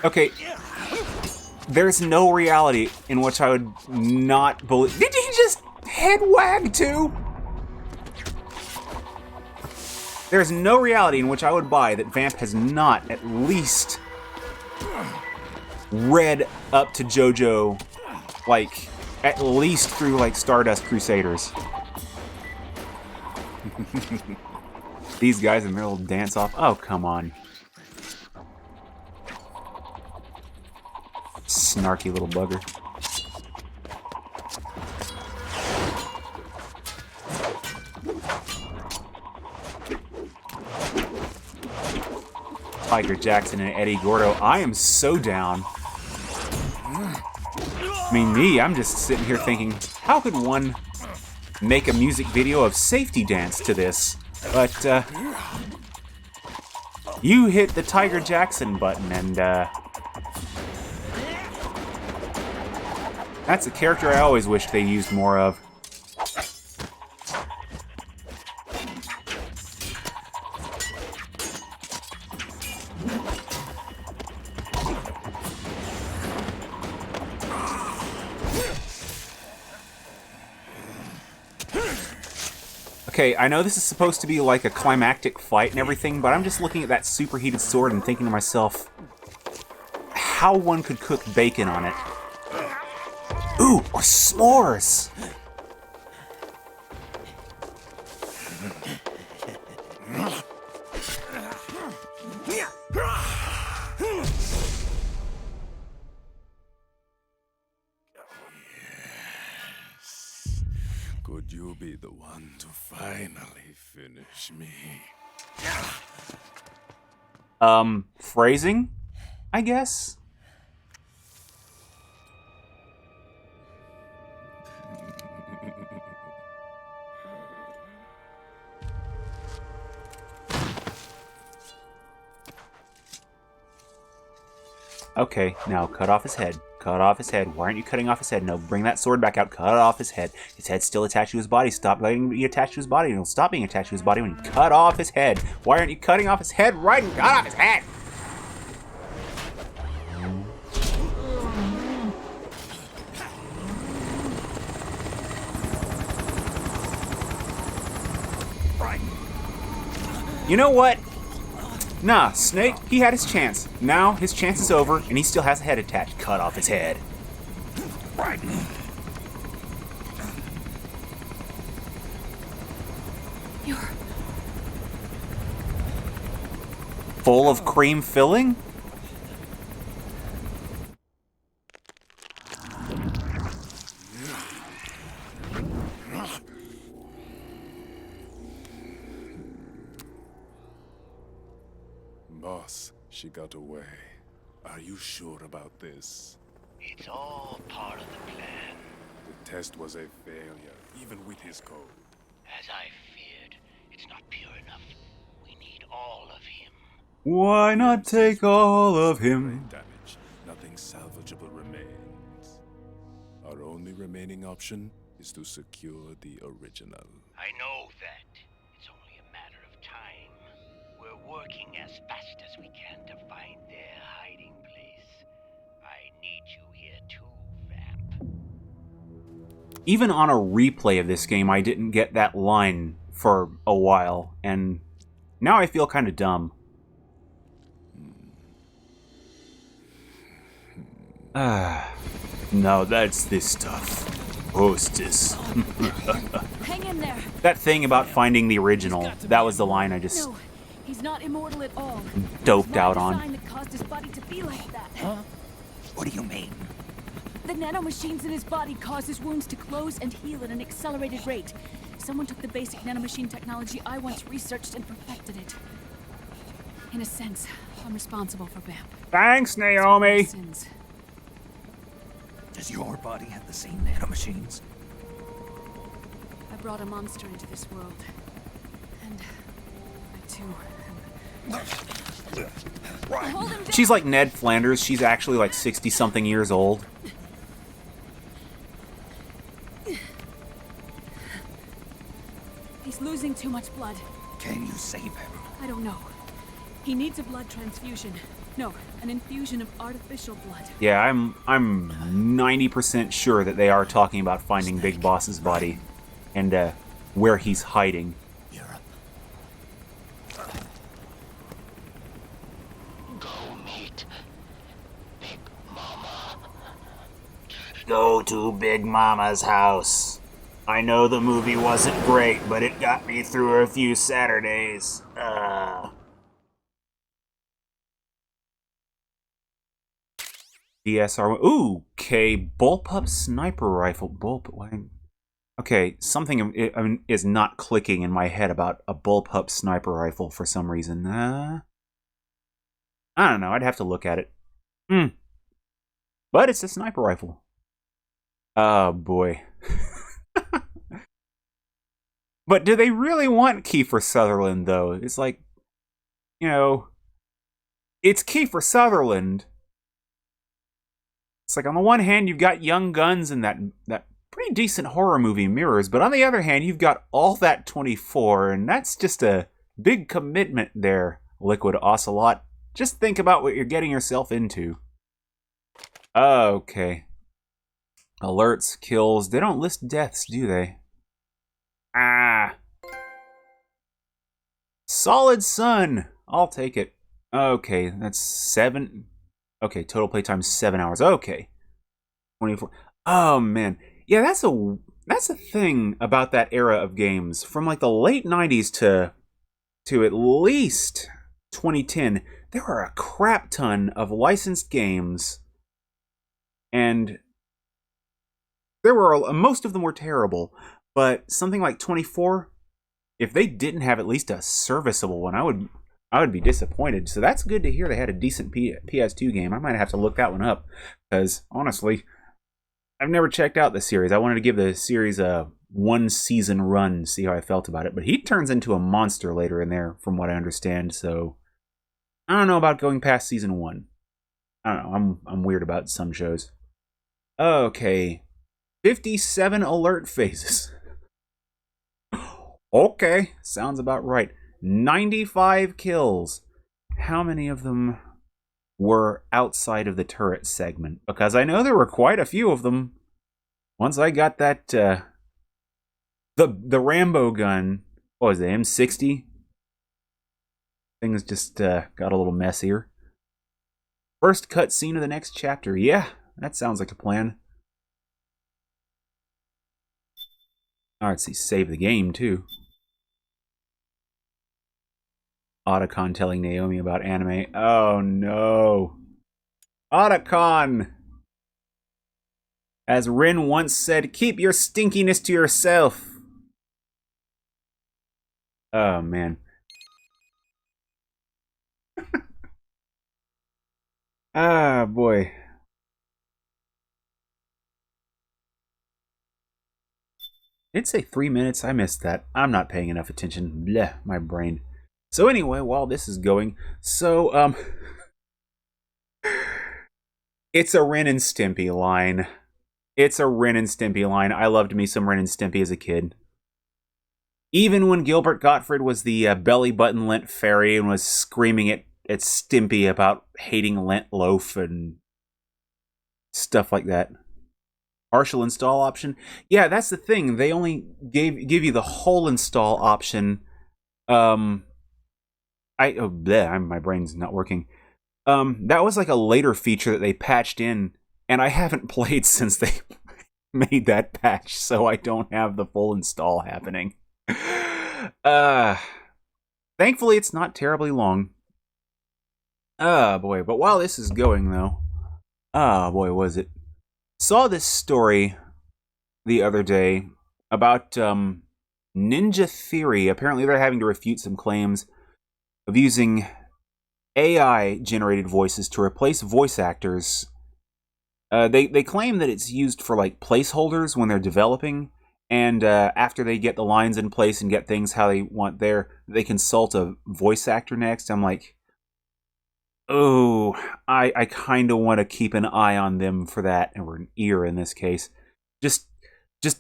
S1: Okay. There's no reality in which I would not believe. Did he just head wag too? There's no reality in which I would buy that Vamp has not at least read up to JoJo, like, at least through, like, Stardust Crusaders. These guys in their little dance-off. Oh, come on. Snarky little bugger. Tiger Jackson and Eddie Gordo. I am so down. I mean, I'm just sitting here thinking, how could one make a music video of Safety Dance to this? But, you hit the Tiger Jackson button, and, that's a character I always wished they used more of. Okay, I know this is supposed to be like a climactic fight and everything, but I'm just looking at that superheated sword and thinking to myself, how one could cook bacon on it. Ooh, or s'mores!
S3: Could you be the one to finally finish me?
S1: Phrasing? I guess? Okay, now cut off his head. Cut off his head. Why aren't you cutting off his head? No, bring that sword back out. Cut off his head. His head's still attached to his body. Stop letting him be attached to his body. It'll stop being attached to his body when you cut off his head. Why aren't you cutting off his head right and cut off his head? You know what? Nah, Snake, he had his chance. Now, his chance is over, and he still has a head attached. Cut off his head.
S5: You're...
S1: Full of cream filling?
S3: Boss, she got away. Are you sure about this?
S6: It's all part of the plan.
S3: The test was a failure, even with his code.
S6: As I feared, it's not pure enough. We need all of him.
S1: Why not take all of him?
S3: Brain damage. Nothing salvageable remains. Our only remaining option is to secure the original.
S6: I know that. It's only a matter of time. We're working as fast as we can to find their hiding place. I need you here too, Vamp.
S1: Even on a replay of this game, I didn't get that line for a while, and now I feel kind of dumb. No, that's this stuff. Hostess.
S5: Hang in there.
S1: That thing about finding the original, that was the line I just
S5: No, he's not immortal at all.
S1: doped out on.
S5: Design that caused his body to be like that.
S4: Huh? What do you mean?
S5: The nanomachines in his body cause his wounds to close and heal at an accelerated rate. Someone took the basic nanomachine technology I once researched and perfected it. In a sense, I'm responsible for Vamp.
S1: Thanks, Naomi!
S5: Sins.
S4: Does your body have the same nanomachines?
S5: I brought a monster into this world. And I too am... Hold him down!
S1: She's like Ned Flanders. She's actually like 60-something years old.
S5: He's losing too much blood.
S4: Can you save him?
S5: I don't know. He needs a blood transfusion. No, an infusion of artificial blood.
S1: Yeah, I'm 90% sure that they are talking about finding Big Boss's body and where he's hiding.
S6: You're up. Go meet Big Mama. Go to Big Mama's house. I know the movie wasn't great, but it got me through a few Saturdays.
S1: DSR. Ooh, okay. Bullpup sniper rifle. Okay, something is not clicking in my head about a bullpup sniper rifle for some reason. I don't know. I'd have to look at it. But it's a sniper rifle. Oh, boy. But do they really want Kiefer Sutherland, though? It's like, you know, it's Kiefer Sutherland. It's like, on the one hand, you've got Young Guns and that pretty decent horror movie Mirrors, but on the other hand, you've got all that 24, and that's just a big commitment there, Liquid Ocelot. Just think about what you're getting yourself into. Okay. Alerts, kills. They don't list deaths, do they? Solid Sun. I'll take it. Okay, that's 7. Okay, total playtime 7 hours. Okay. 24. Oh, man. Yeah, that's a thing about that era of games. From like the late 90s to at least 2010, there were a crap ton of licensed games. And there were most of them were terrible, but something like 24, if they didn't have at least a serviceable one, I would be disappointed. So that's good to hear they had a decent PS2 game. I might have to look that one up, because honestly, I've never checked out the series. I wanted to give the series a 1-season run, see how I felt about it. But he turns into a monster later in there, from what I understand. So I don't know about going past season 1. I don't know. I'm weird about some shows. Okay. 57 alert phases. Okay, sounds about right. 95 kills. How many of them were outside of the turret segment? Because I know there were quite a few of them. Once I got that, the Rambo gun, what was it, M60? Things just got a little messier. First cutscene of the next chapter. Yeah, that sounds like a plan. Alright, see, save the game, too. Otacon telling Naomi about anime. Oh, no. Otacon! As Rin once said, keep your stinkiness to yourself. Oh, man. Ah, boy. It'd say 3 minutes. I missed that. I'm not paying enough attention. Bleh, my brain. So anyway, while this is going, so, it's a Ren and Stimpy line. It's a Ren and Stimpy line. I loved me some Ren and Stimpy as a kid. Even when Gilbert Gottfried was the belly button lint fairy and was screaming at Stimpy about hating lint loaf and stuff like that. Partial install option. Yeah, that's the thing. They only give you the whole install option. My brain's not working. That was like a later feature that they patched in, and I haven't played since they made that patch, so I don't have the full install happening. Thankfully, it's not terribly long. Boy, but while this is going, though, boy, was it. Saw this story the other day about Ninja Theory. Apparently, they're having to refute some claims of using AI-generated voices to replace voice actors. They claim that it's used for like placeholders when they're developing, and after they get the lines in place and get things how they want there, they consult a voice actor next. I'm like, oh, I kind of want to keep an eye on them for that, or an ear in this case, just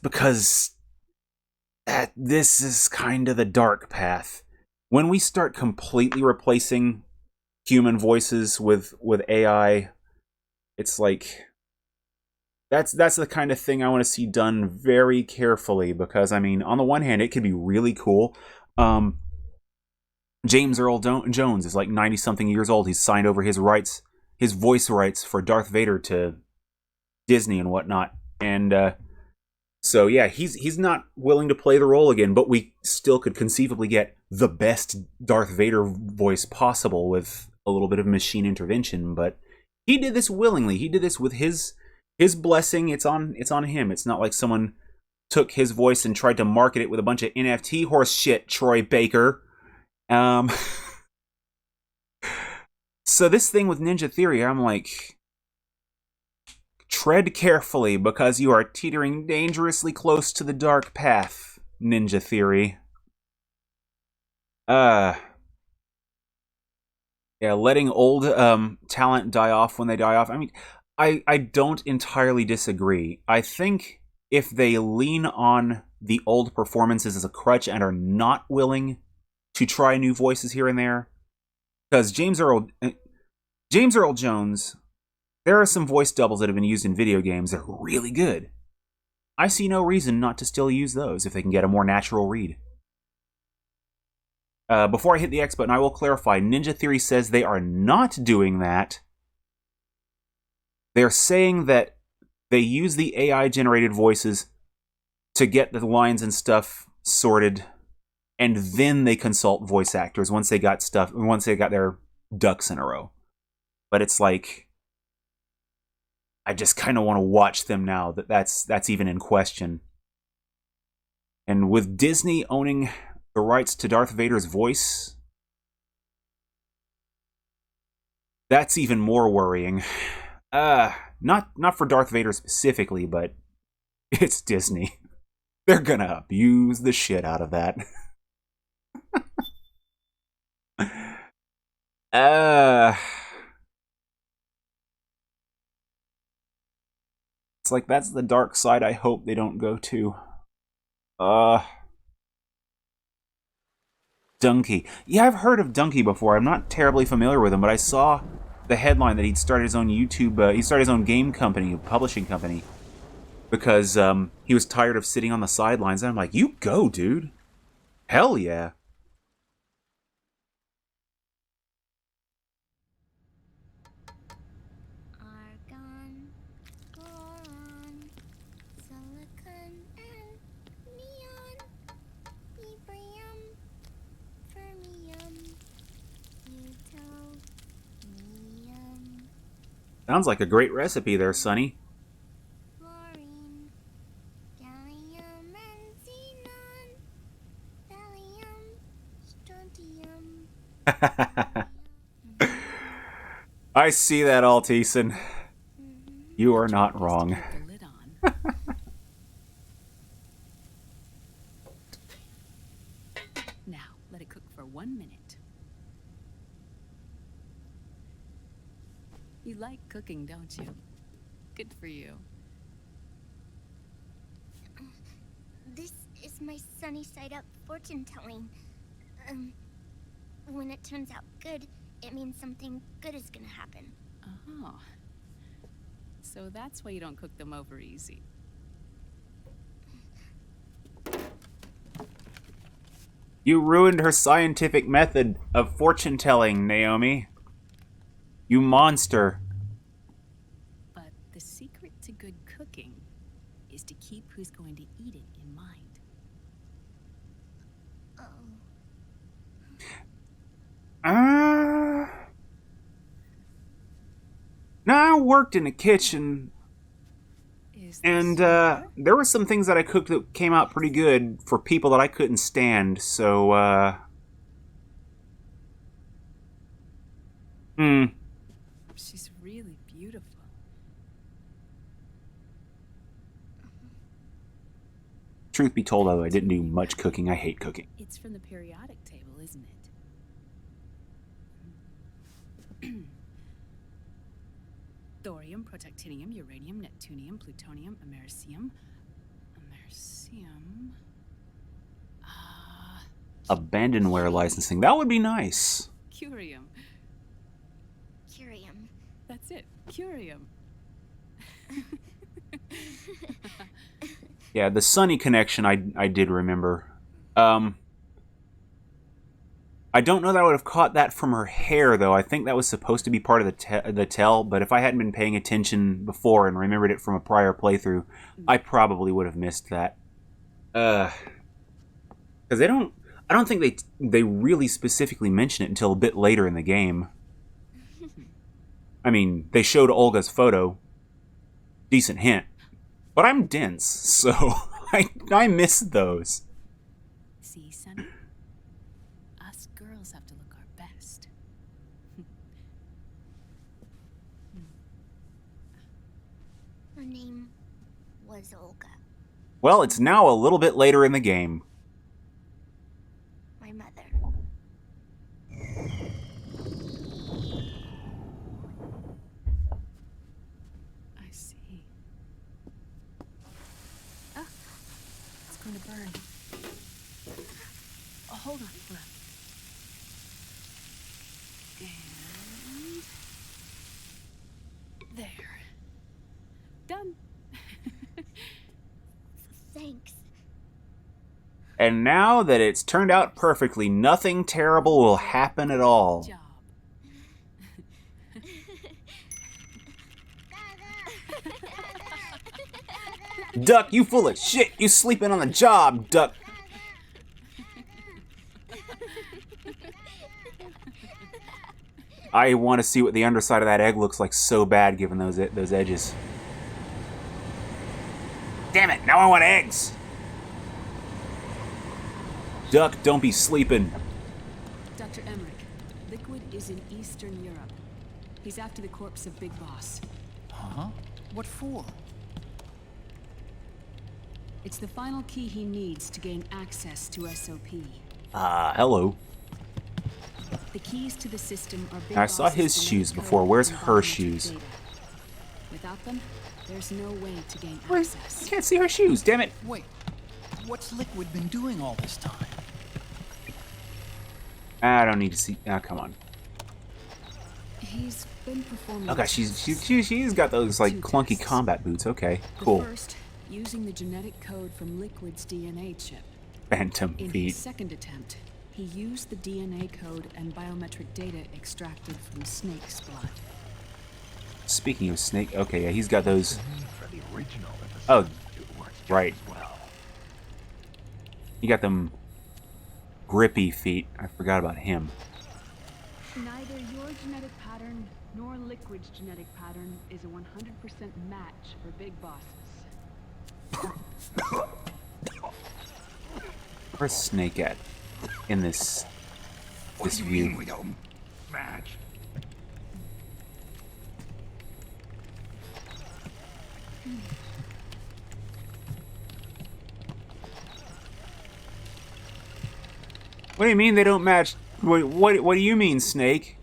S1: because this is kind of the dark path. When we start completely replacing human voices with AI. It's like that's the kind of thing I want to see done very carefully, because I mean, on the one hand, it could be really cool. James Earl Jones is like 90-something years old. He's signed over his voice rights for Darth Vader to Disney and whatnot. And so yeah, he's not willing to play the role again, but we still could conceivably get the best Darth Vader voice possible with a little bit of machine intervention. But he did this willingly. He did this with his blessing. It's on him. It's not like someone took his voice and tried to market it with a bunch of NFT horse shit, Troy Baker. So this thing with Ninja Theory, I'm like, tread carefully, because you are teetering dangerously close to the dark path, Ninja Theory. Yeah, letting old talent die off when they die off. I mean, I don't entirely disagree. I think if they lean on the old performances as a crutch and are not willing to try new voices here and there, because James Earl Jones, there are some voice doubles that have been used in video games that are really good. I see no reason not to still use those if they can get a more natural read. Before I hit the X button, I will clarify. Ninja Theory says they are not doing that. They're saying that they use the AI-generated voices to get the lines and stuff sorted, and then they consult voice actors once they got their ducks in a row. But it's like, I just kind of want to watch them now that's even in question. And with Disney owning the rights to Darth Vader's voice, that's even more worrying. Not for Darth Vader specifically, but it's Disney. They're gonna abuse the shit out of that. It's like, that's the dark side I hope they don't go to. Donkey. Yeah, I've heard of Donkey before. I'm not terribly familiar with him, but I saw the headline that he'd started his own YouTube, he started his own game company, publishing company, because he was tired of sitting on the sidelines. And I'm like, you go, dude. Hell yeah.
S7: Argon, boron, silicon, and neon, yttrium, fermium, plutonium,
S1: Sounds like a great recipe there, Sonny.
S7: fluorine, gallium, and xenon, thallium, strontium.
S1: I see that, Alteason. You are not wrong.
S5: The lid on. Now, let it cook for 1 minute. You like cooking, don't you? Good for you.
S7: This is my sunny side up fortune telling. When it turns out good, it means something good is gonna happen.
S5: Oh. So that's why you don't cook them over easy.
S1: You ruined her scientific method of fortune telling, Naomi. You monster.
S5: But the secret to good cooking is to keep who's going to eat it in mind.
S1: Now, I worked in a kitchen, and there were some things that I cooked that came out pretty good for people that I couldn't stand, so,
S5: She's really beautiful.
S1: Truth be told, though, I didn't do much cooking. I hate cooking.
S5: It's from the periodic table, isn't it? Thorium, protactinium, uranium, neptunium, plutonium, americium.
S1: Abandonware licensing. That would be nice.
S5: Curium. Curium.
S1: Yeah, the Sunny connection I did remember. I don't know that I would have caught that from her hair, though. I think that was supposed to be part of the tell, but if I hadn't been paying attention before and remembered it from a prior playthrough, I probably would have missed that. Because I don't think they really specifically mention it until a bit later in the game. I mean, they showed Olga's photo. Decent hint. But I'm dense, so I missed those.
S5: See, Sonny? Us girls have to look our best.
S7: Her name was Olga.
S1: Well, it's now a little bit later in the game.
S7: My mother.
S5: I see. Ah, it's going to burn. Oh, hold on. And there. Done.
S7: Thanks.
S1: And now that it's turned out perfectly, nothing terrible will happen at all.
S5: Job.
S1: Duck, you full of shit! You sleeping on the job, Duck! I want to see what the underside of that egg looks like so bad, given those edges. Damn it! Now I want eggs! Duck, don't be sleeping.
S5: Dr. Emmerich, Liquid is in Eastern Europe. He's after the corpse of Big Boss.
S2: Huh? What for?
S5: It's the final key he needs to gain access to SOP.
S1: Hello.
S5: The keys to the system are Big
S1: I saw
S5: Boss's
S1: his
S5: genetic
S1: shoes
S5: code
S1: before. Where's
S5: and
S1: her
S5: biometric
S1: shoes?
S5: data. Without them, there's no way to gain
S1: I
S5: access.
S1: can't see her shoes, damn it!
S2: Wait, what's Liquid been doing all this time?
S1: I don't need to see. Come on.
S5: He's been performing.
S1: Okay, she's got those like clunky combat boots. Okay, cool.
S5: The first, using the genetic code from Liquid's DNA chip.
S1: Phantom
S5: In
S1: feet.
S5: his second attempt, he used the DNA code and biometric data extracted from Snake's blood.
S1: Speaking of Snake, okay, yeah, he's got those.
S6: For the original,
S1: Oh, right. He got them grippy feet. I forgot about him.
S5: Neither your genetic pattern nor Liquid's genetic pattern is a 100% match for Big Bosses.
S1: Where's Snake at in this view?
S6: we don't match?
S1: What do you mean they don't match? What do you mean, Snake?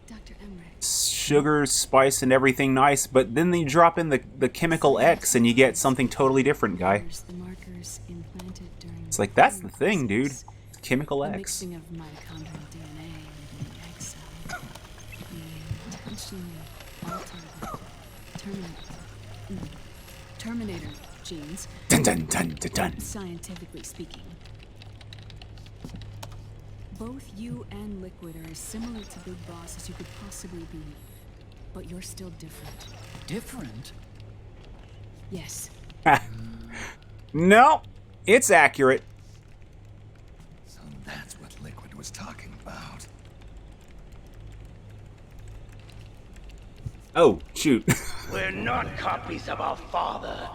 S5: Dr. Emmerich.
S1: Sugar, spice, and everything nice, but then you drop in the chemical X and you get something totally different, guy.
S5: The markers implanted during
S1: It's like, that's the thing, dude.
S5: process.
S1: It's chemical
S5: The
S1: X.
S5: mixing of mitochondrial DNA with an egg cell. We intentionally altered the Terminator genes,
S1: Dun dun dun dun dun.
S5: scientifically speaking. Both you and Liquid are as similar to Big Boss as you could possibly be, but you're still different.
S2: Different?
S5: Yes.
S1: No, it's accurate.
S6: So that's what Liquid was talking about.
S1: Oh, shoot.
S6: We're not copies of our father,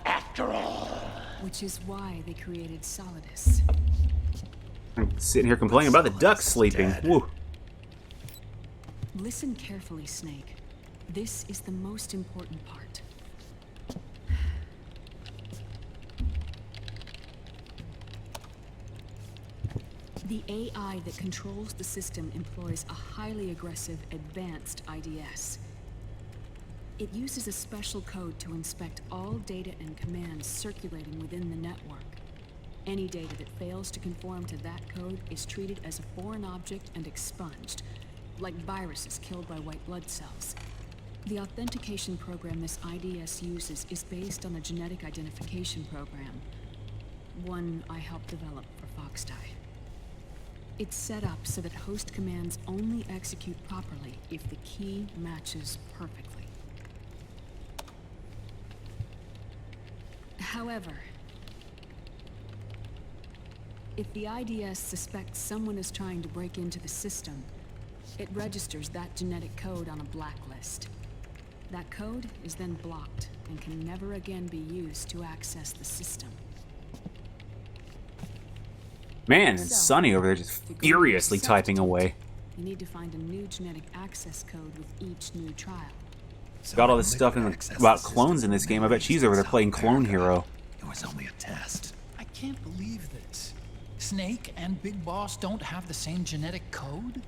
S6: after all.
S5: Which is why they created Solidus.
S1: I'm sitting here complaining about the duck sleeping. Woo.
S5: Listen carefully, Snake. This is the most important part. The AI that controls the system employs a highly aggressive, advanced IDS. It uses a special code to inspect all data and commands circulating within the network. Any data that fails to conform to that code is treated as a foreign object and expunged, like viruses killed by white blood cells. The authentication program this IDS uses is based on a genetic identification program. One I helped develop for Foxdie. It's set up so that host commands only execute properly if the key matches perfectly. However, if the IDS suspects someone is trying to break into the system, it registers that genetic code on a blacklist. That code is then blocked and can never again be used to access the system.
S1: Man, and Sonny over there just furiously typing away.
S5: You need to find a new genetic access code with each new trial.
S1: Got all this stuff about clones in this game. I bet she's over there playing Clone Hero.
S4: It was only a test.
S2: I can't believe this. Snake and Big Boss don't have the same genetic code?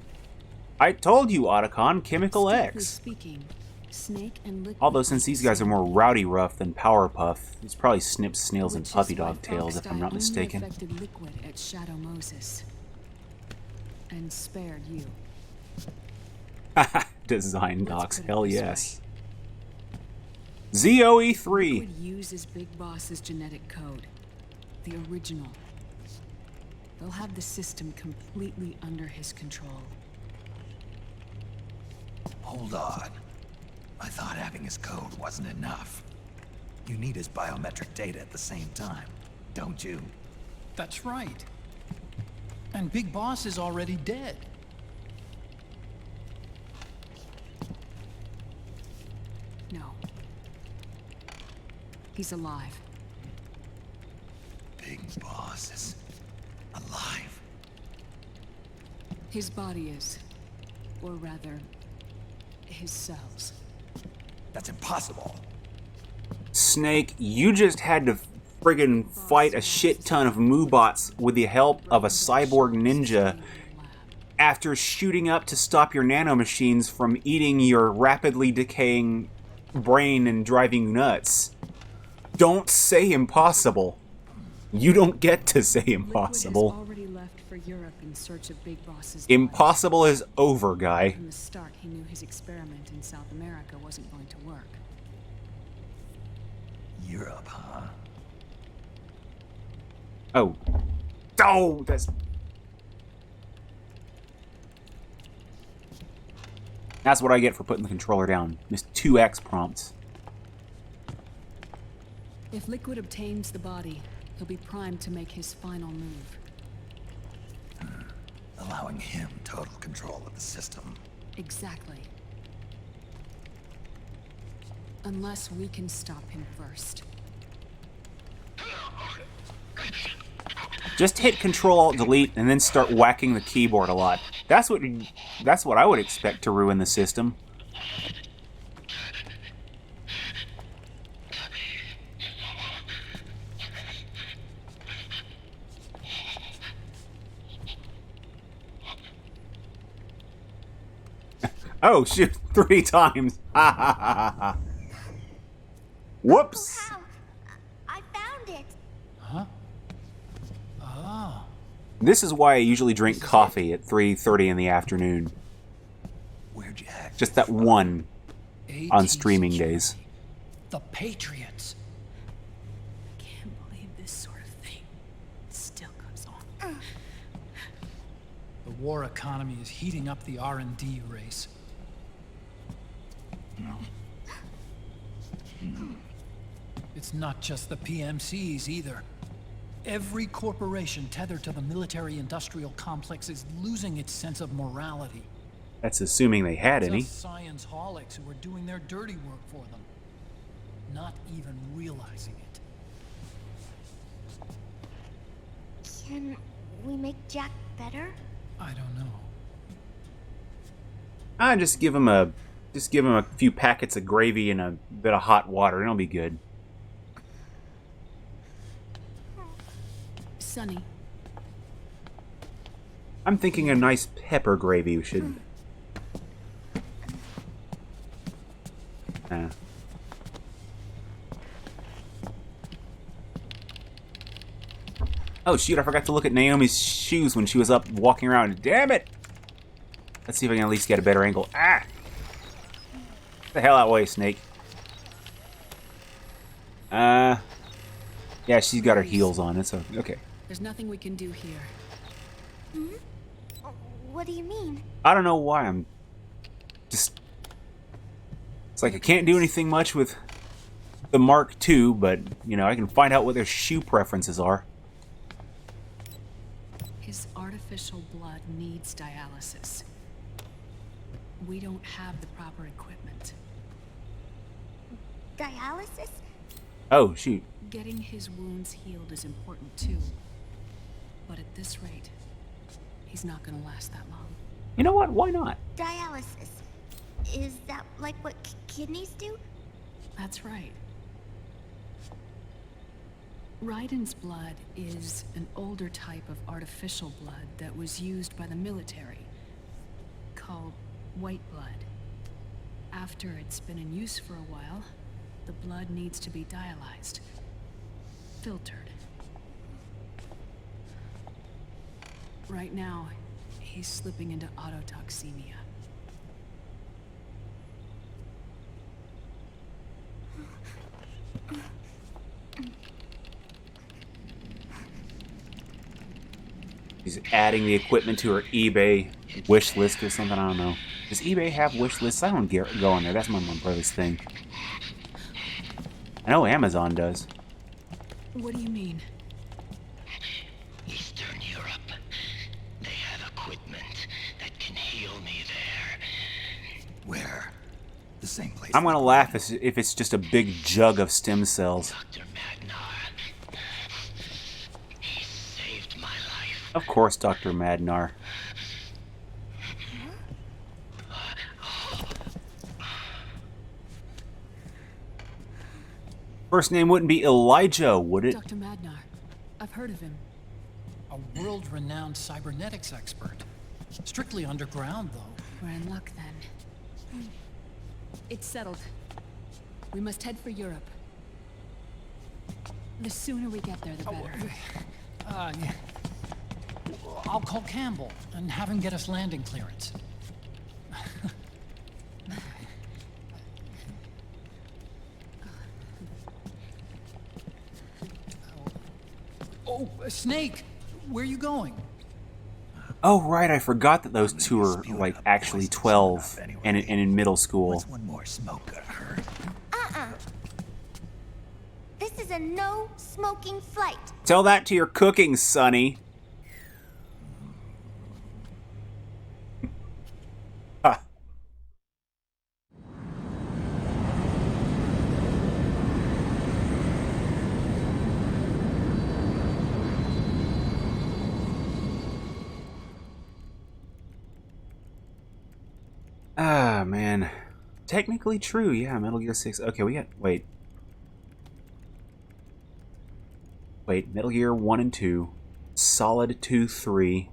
S1: I told you, Otacon, Chemical X.
S5: Speaking, Snake and Liquid,
S1: Although since these guys are more rowdy rough than Powerpuff, it's probably Snips, Snails, and Puppy Dog Tails, if I'm not mistaken.
S5: Affected Liquid at Shadow Moses and spared you.
S1: Design docs, hell yes. ZOE3.
S5: Liquid uses Big Boss's genetic code, the original. They'll have the system completely under his control.
S4: Hold on. I thought having his code wasn't enough. You need his biometric data at the same time, don't you?
S2: That's right. And Big Boss is already dead.
S5: No. He's alive.
S4: Big Boss is alive.
S5: His body is. Or rather, his cells.
S4: That's impossible.
S1: Snake, you just had to friggin' fight a shit ton of Moobots with the help of a cyborg ninja after shooting up to stop your nanomachines from eating your rapidly decaying brain and driving you nuts. Don't say impossible. You don't get to say impossible.
S5: Liquid has already left for Europe in search of Big Boss's
S1: Impossible is over, guy.
S5: From the start, he knew his experiment in South America wasn't going to work.
S4: Europe, huh?
S1: Oh. Oh, that's what I get for putting the controller down. Missed 2X prompts.
S5: If Liquid obtains the body, he'll be primed to make his final move.
S4: Allowing him total control of the system.
S5: Exactly. Unless we can stop him first.
S1: Just hit Control-Alt-Delete and then start whacking the keyboard a lot. That's what I would expect to ruin the system. Oh shoot, 3 times. Ha ha ha ha. Whoops.
S7: Oh, how? I found it.
S2: Huh? Ah.
S1: This is why I usually drink coffee at 3:30 in the afternoon.
S4: Where'd you hack?
S1: Just that one on
S2: AT
S1: streaming
S2: security.
S1: days.
S2: The Patriots.
S5: I can't believe this sort of thing still goes on.
S2: The war economy is heating up the R&D race. It's not just the PMCs either. Every corporation tethered to the military-industrial complex is losing its sense of morality.
S1: That's assuming they had any.
S2: Just science holics who are doing their dirty work for them, not even realizing it.
S7: Can we make Jack better?
S2: I don't know.
S1: Just give him a few packets of gravy and a bit of hot water, and it'll be good.
S5: Sonny,
S1: I'm thinking a nice pepper gravy should. Oh shoot! I forgot to look at Naomi's shoes when she was up walking around. Damn it! Let's see if I can at least get a better angle. Ah! Get the hell out of the way, Snake. Yeah, she's got her heels on. It's okay.
S5: There's nothing we can do here.
S7: Hmm? What do you mean?
S1: I don't know why I'm just... It's like I can't do anything much with the Mark II, but, you know, I can find out what their shoe preferences are.
S5: His artificial blood needs dialysis. We don't have the proper equipment.
S7: Dialysis?
S1: Oh, shoot.
S5: Getting his wounds healed is important too. But at this rate, he's not gonna last that long.
S1: You know what? Why not?
S7: Dialysis. Is that like what kidneys do?
S5: That's right. Raiden's blood is an older type of artificial blood that was used by the military, called white blood. After it's been in use for a while, the blood needs to be dialyzed, filtered. Right now, he's slipping into autotoxemia.
S1: She's adding the equipment to her eBay wish list or something. I don't know. Does eBay have wish lists? I don't go on there. That's my brother's thing. I know Amazon does.
S5: What do you mean?
S6: Eastern Europe. They have equipment that can heal me there.
S2: Where? The same place.
S1: I'm gonna laugh if it's just a big jug of stem cells.
S6: Dr. Madnar. He saved my life.
S1: Of course, Dr. Madnar. First name wouldn't be Elijah, would it?
S5: Dr. Madnar. I've heard of him.
S2: A world-renowned cybernetics expert. Strictly underground, though.
S5: We're in luck then. It's settled. We must head for Europe. The sooner we get there, the better.
S2: Yeah. I'll call Campbell and have him get us landing clearance. Oh, Snake! Where are you going?
S1: Oh, right, I forgot that those two are, like, actually 12 and in middle school.
S2: One more smoker.
S7: This is a no-smoking flight.
S1: Tell that to your cooking, Sonny. Ha. Ah, man. Technically true, yeah, Metal Gear 6. Okay, we got... Wait, Metal Gear 1 and 2. Solid 2, 3.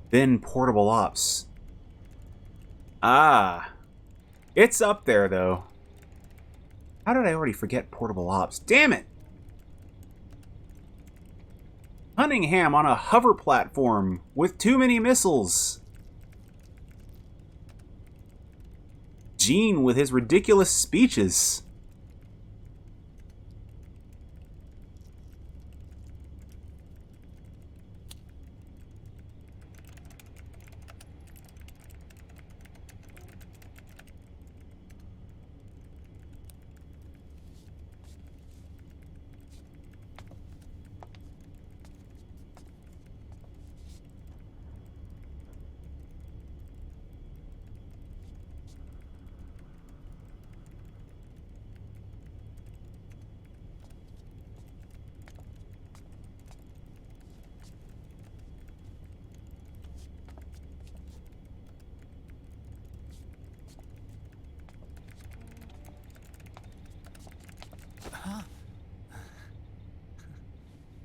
S1: Then Portable Ops. Ah. It's up there, though. How did I already forget Portable Ops? Damn it! Cunningham on a hover platform with too many missiles. Gene with his ridiculous speeches.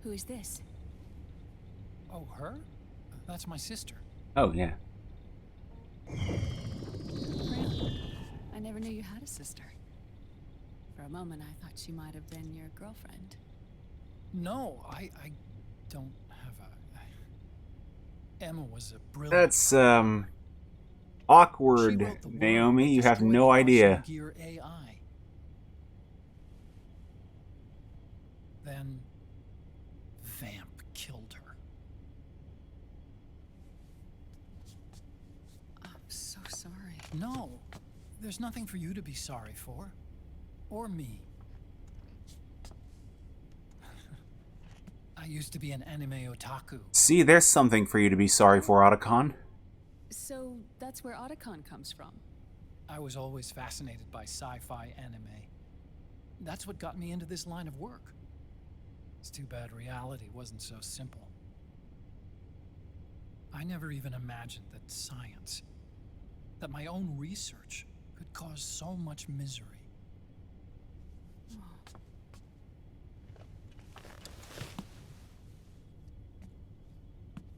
S5: Who is this?
S2: Oh, her? That's my sister.
S1: Oh, yeah.
S5: Really? I never knew you had a sister. For a moment, I thought she might have been your girlfriend.
S2: No, I don't have a... Emma was a brilliant...
S1: That's, Awkward,
S2: She wrote the world
S1: Naomi.
S2: that
S1: You have
S2: destroyed
S1: no
S2: the
S1: idea.
S2: Arsenal Gear AI. Then Vamp killed her.
S5: I'm so sorry.
S2: No, there's nothing for you to be sorry for. Or me. I used to be an anime otaku.
S1: See, there's something for you to be sorry for, Otacon.
S5: So that's where Otacon comes from.
S2: I was always fascinated by sci-fi anime. That's what got me into this line of work. It's too bad reality wasn't so simple. I never even imagined that science, that my own research, could cause so much misery.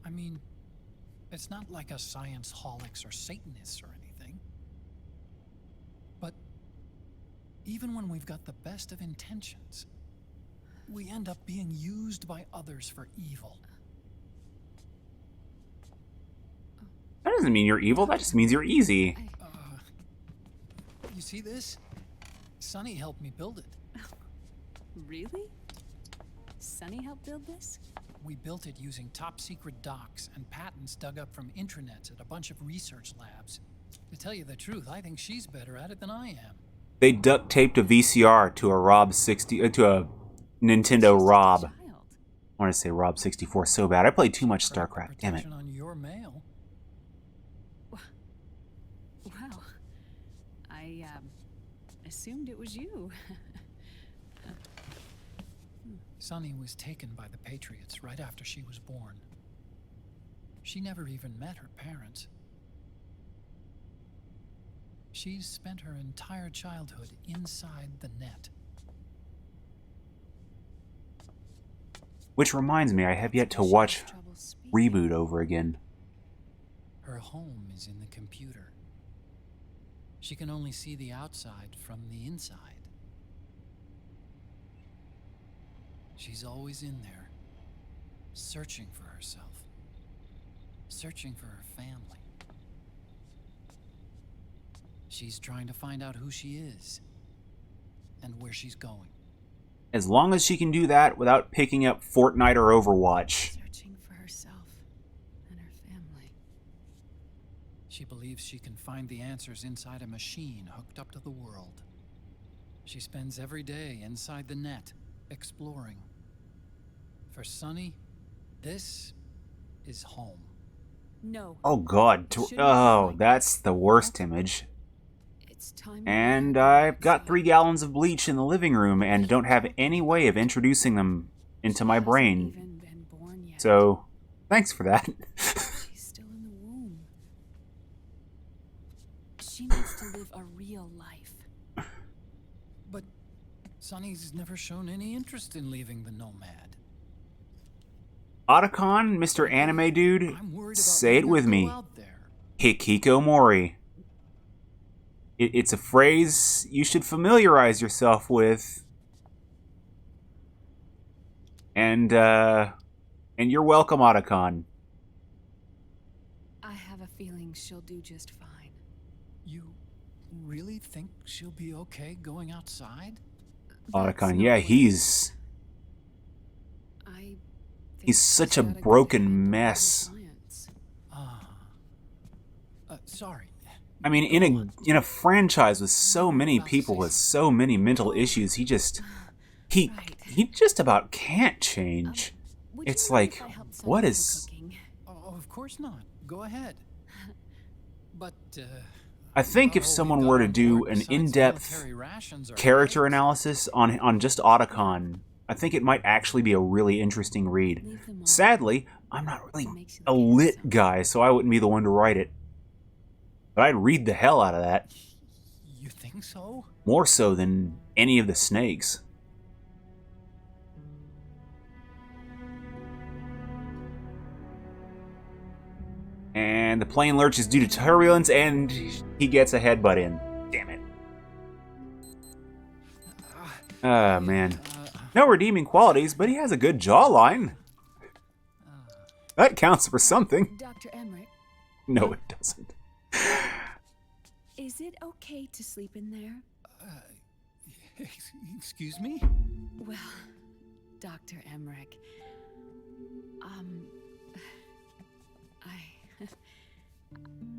S2: I mean, it's not like us science holics or Satanists or anything. But even when we've got the best of intentions, we end up being used by others for evil.
S1: That doesn't mean you're evil, that just means you're easy.
S2: You see this? Sonny helped me build it.
S5: Really? Sonny helped build this?
S2: We built it using top-secret docs and patents dug up from intranets at a bunch of research labs. To tell you the truth, I think she's better at it than I am.
S1: They duct taped a VCR to a to a Nintendo Rob. I want to say Rob 64 so bad. I played too much StarCraft. Damn it.
S2: On your mail.
S5: Wow. I assumed it was you.
S2: Sunny was taken by the Patriots right after she was born. She never even met her parents. She's spent her entire childhood inside the net.
S1: Which reminds me, I have yet to watch Reboot over again.
S2: Her home is in the computer. She can only see the outside from the inside. She's always in there, searching for herself, searching for her family. She's trying to find out who she is and where she's going.
S1: As long as she can do that without picking up Fortnite or Overwatch.
S5: Searching for herself and her family.
S2: She believes she can find the answers inside a machine hooked up to the world. She spends every day inside the net, exploring. For Sunny, this is home.
S5: No.
S1: Oh god. Oh, that's the worst image.
S5: It's time.
S1: And I've got 3 gallons of bleach in the living room and don't have any way of introducing them into my brain.
S5: Even been born yet.
S1: So, thanks for that.
S5: She's still in the womb. She needs to live a real life.
S2: But Sunny's never shown any interest in leaving the Nomad.
S1: Otacon, Mr. Anime Dude,
S2: I'm worried about
S1: say it
S2: letting
S1: with
S2: her go
S1: me.
S2: out there.
S1: Hikikomori. It's a phrase you should familiarize yourself with. And you're welcome, Otacon.
S5: I have a feeling she'll do just fine.
S2: You really think she'll be okay going outside?
S1: Otacon, yeah, he's such a broken mess.
S2: Sorry.
S1: I mean, in a franchise with so many people with so many mental issues, he just about can't change. It's like, what is?
S2: Oh, of course not. Go ahead. But
S1: I think if someone were to do an in-depth character analysis on just Otacon, I think it might actually be a really interesting read. Sadly, I'm not really a lit guy, so I wouldn't be the one to write it. But I'd read the hell out of that.
S2: You think so?
S1: More so than any of the snakes. And the plane lurches due to turbulence, and he gets a headbutt in. Damn it. Ah, man. No redeeming qualities, but he has a good jawline. That counts for something.
S5: Dr. Emmerich.
S1: No, it doesn't.
S5: Is it okay to sleep in there?
S2: Excuse me?
S5: Well, Dr. Emmerich,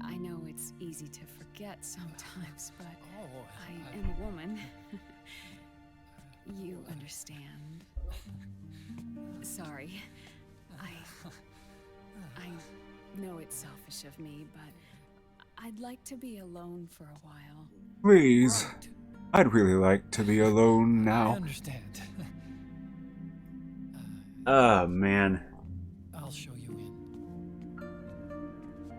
S5: I know it's easy to forget sometimes, but I am a woman. You understand. Sorry. I know it's selfish of me, but I'd like to be alone for a while.
S1: Please. I'd really like to be alone
S2: I
S1: now.
S2: understand.
S1: Oh, man.
S2: I'll show you in.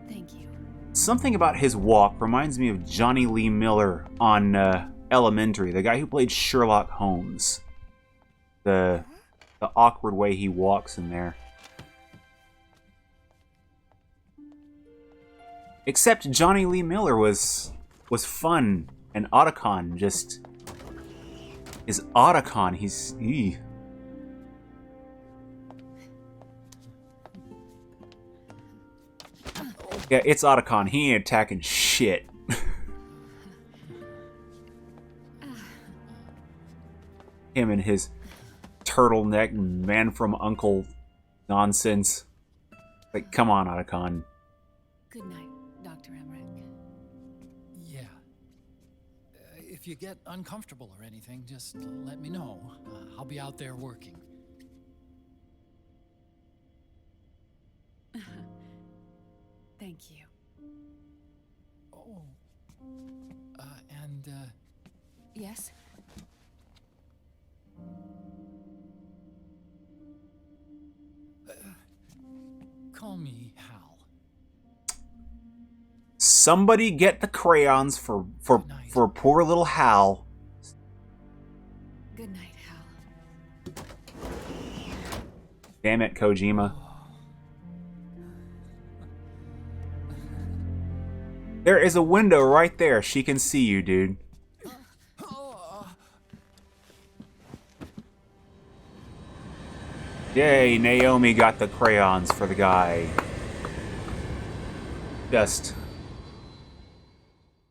S5: Thank you.
S1: Something about his walk reminds me of Johnny Lee Miller on Elementary, the guy who played Sherlock Holmes. The awkward way he walks in there. Except Johnny Lee Miller was fun, and Otacon just is Otacon. He's yeah, it's Otacon. He ain't attacking shit. Him and his turtleneck man from Uncle nonsense. Like, come on, Otacon.
S5: Good night, Dr. Emmerich.
S2: Yeah. If you get uncomfortable or anything, just let me know. I'll be out there working.
S5: Thank you.
S2: Oh.
S5: Yes?
S2: Call me Hal.
S1: Somebody get the crayons for poor little Hal.
S5: Good night, Hal.
S1: Damn it, Kojima. There is a window right there. She can see you, dude. Yay, Naomi got the crayons for the guy. Just...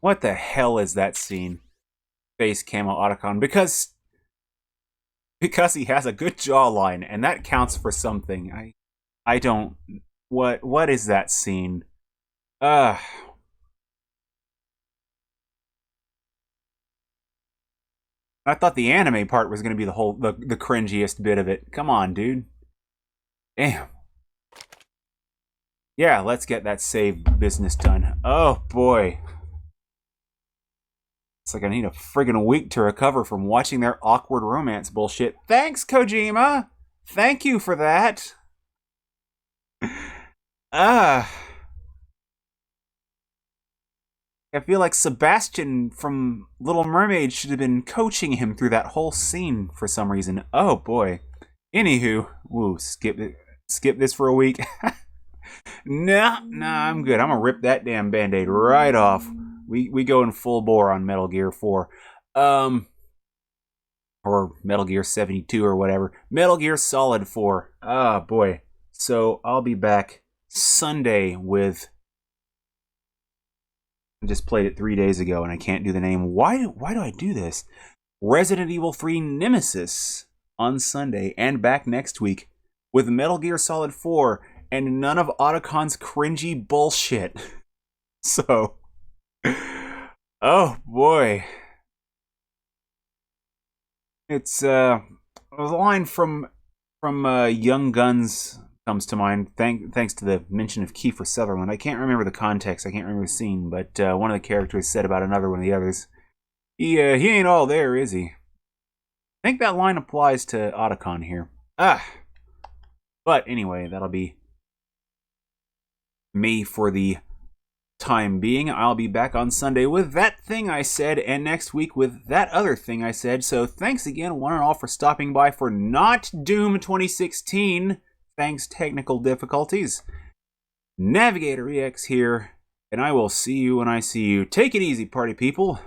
S1: what the hell is that scene? Face camo Otacon. Because he has a good jawline, and that counts for something. I don't... What is that scene? I thought the anime part was going to be the cringiest bit of it. Come on, dude. Damn. Yeah, let's get that save business done. Oh, boy. It's like I need a friggin' week to recover from watching their awkward romance bullshit. Thanks, Kojima! Thank you for that. I feel like Sebastian from Little Mermaid should have been coaching him through that whole scene for some reason. Oh boy. Anywho, woo, skip this for a week. Nah, I'm good. I'm gonna rip that damn Band-Aid right off. We go in full bore on Metal Gear 4. Or Metal Gear 72 or whatever. Metal Gear Solid 4. Oh boy. So I'll be back Sunday with... I just played it 3 days ago and I can't do the name. Why do I do this? Resident Evil 3 Nemesis on Sunday, and back next week with Metal Gear Solid 4 and none of Otacon's cringy bullshit. So, oh boy. It's a line from Young Guns comes to mind, thanks to the mention of Kiefer Sutherland. I can't remember the context, I can't remember the scene, but one of the characters said about another one of the others, he ain't all there, is he? I think that line applies to Otacon here. But anyway, that'll be me for the time being. I'll be back on Sunday with that thing I said, and next week with that other thing I said. So thanks again, one and all, for stopping by for Not Doom 2016. Thanks, technical difficulties. NavigatorEX here, and I will see you when I see you. Take it easy, party people.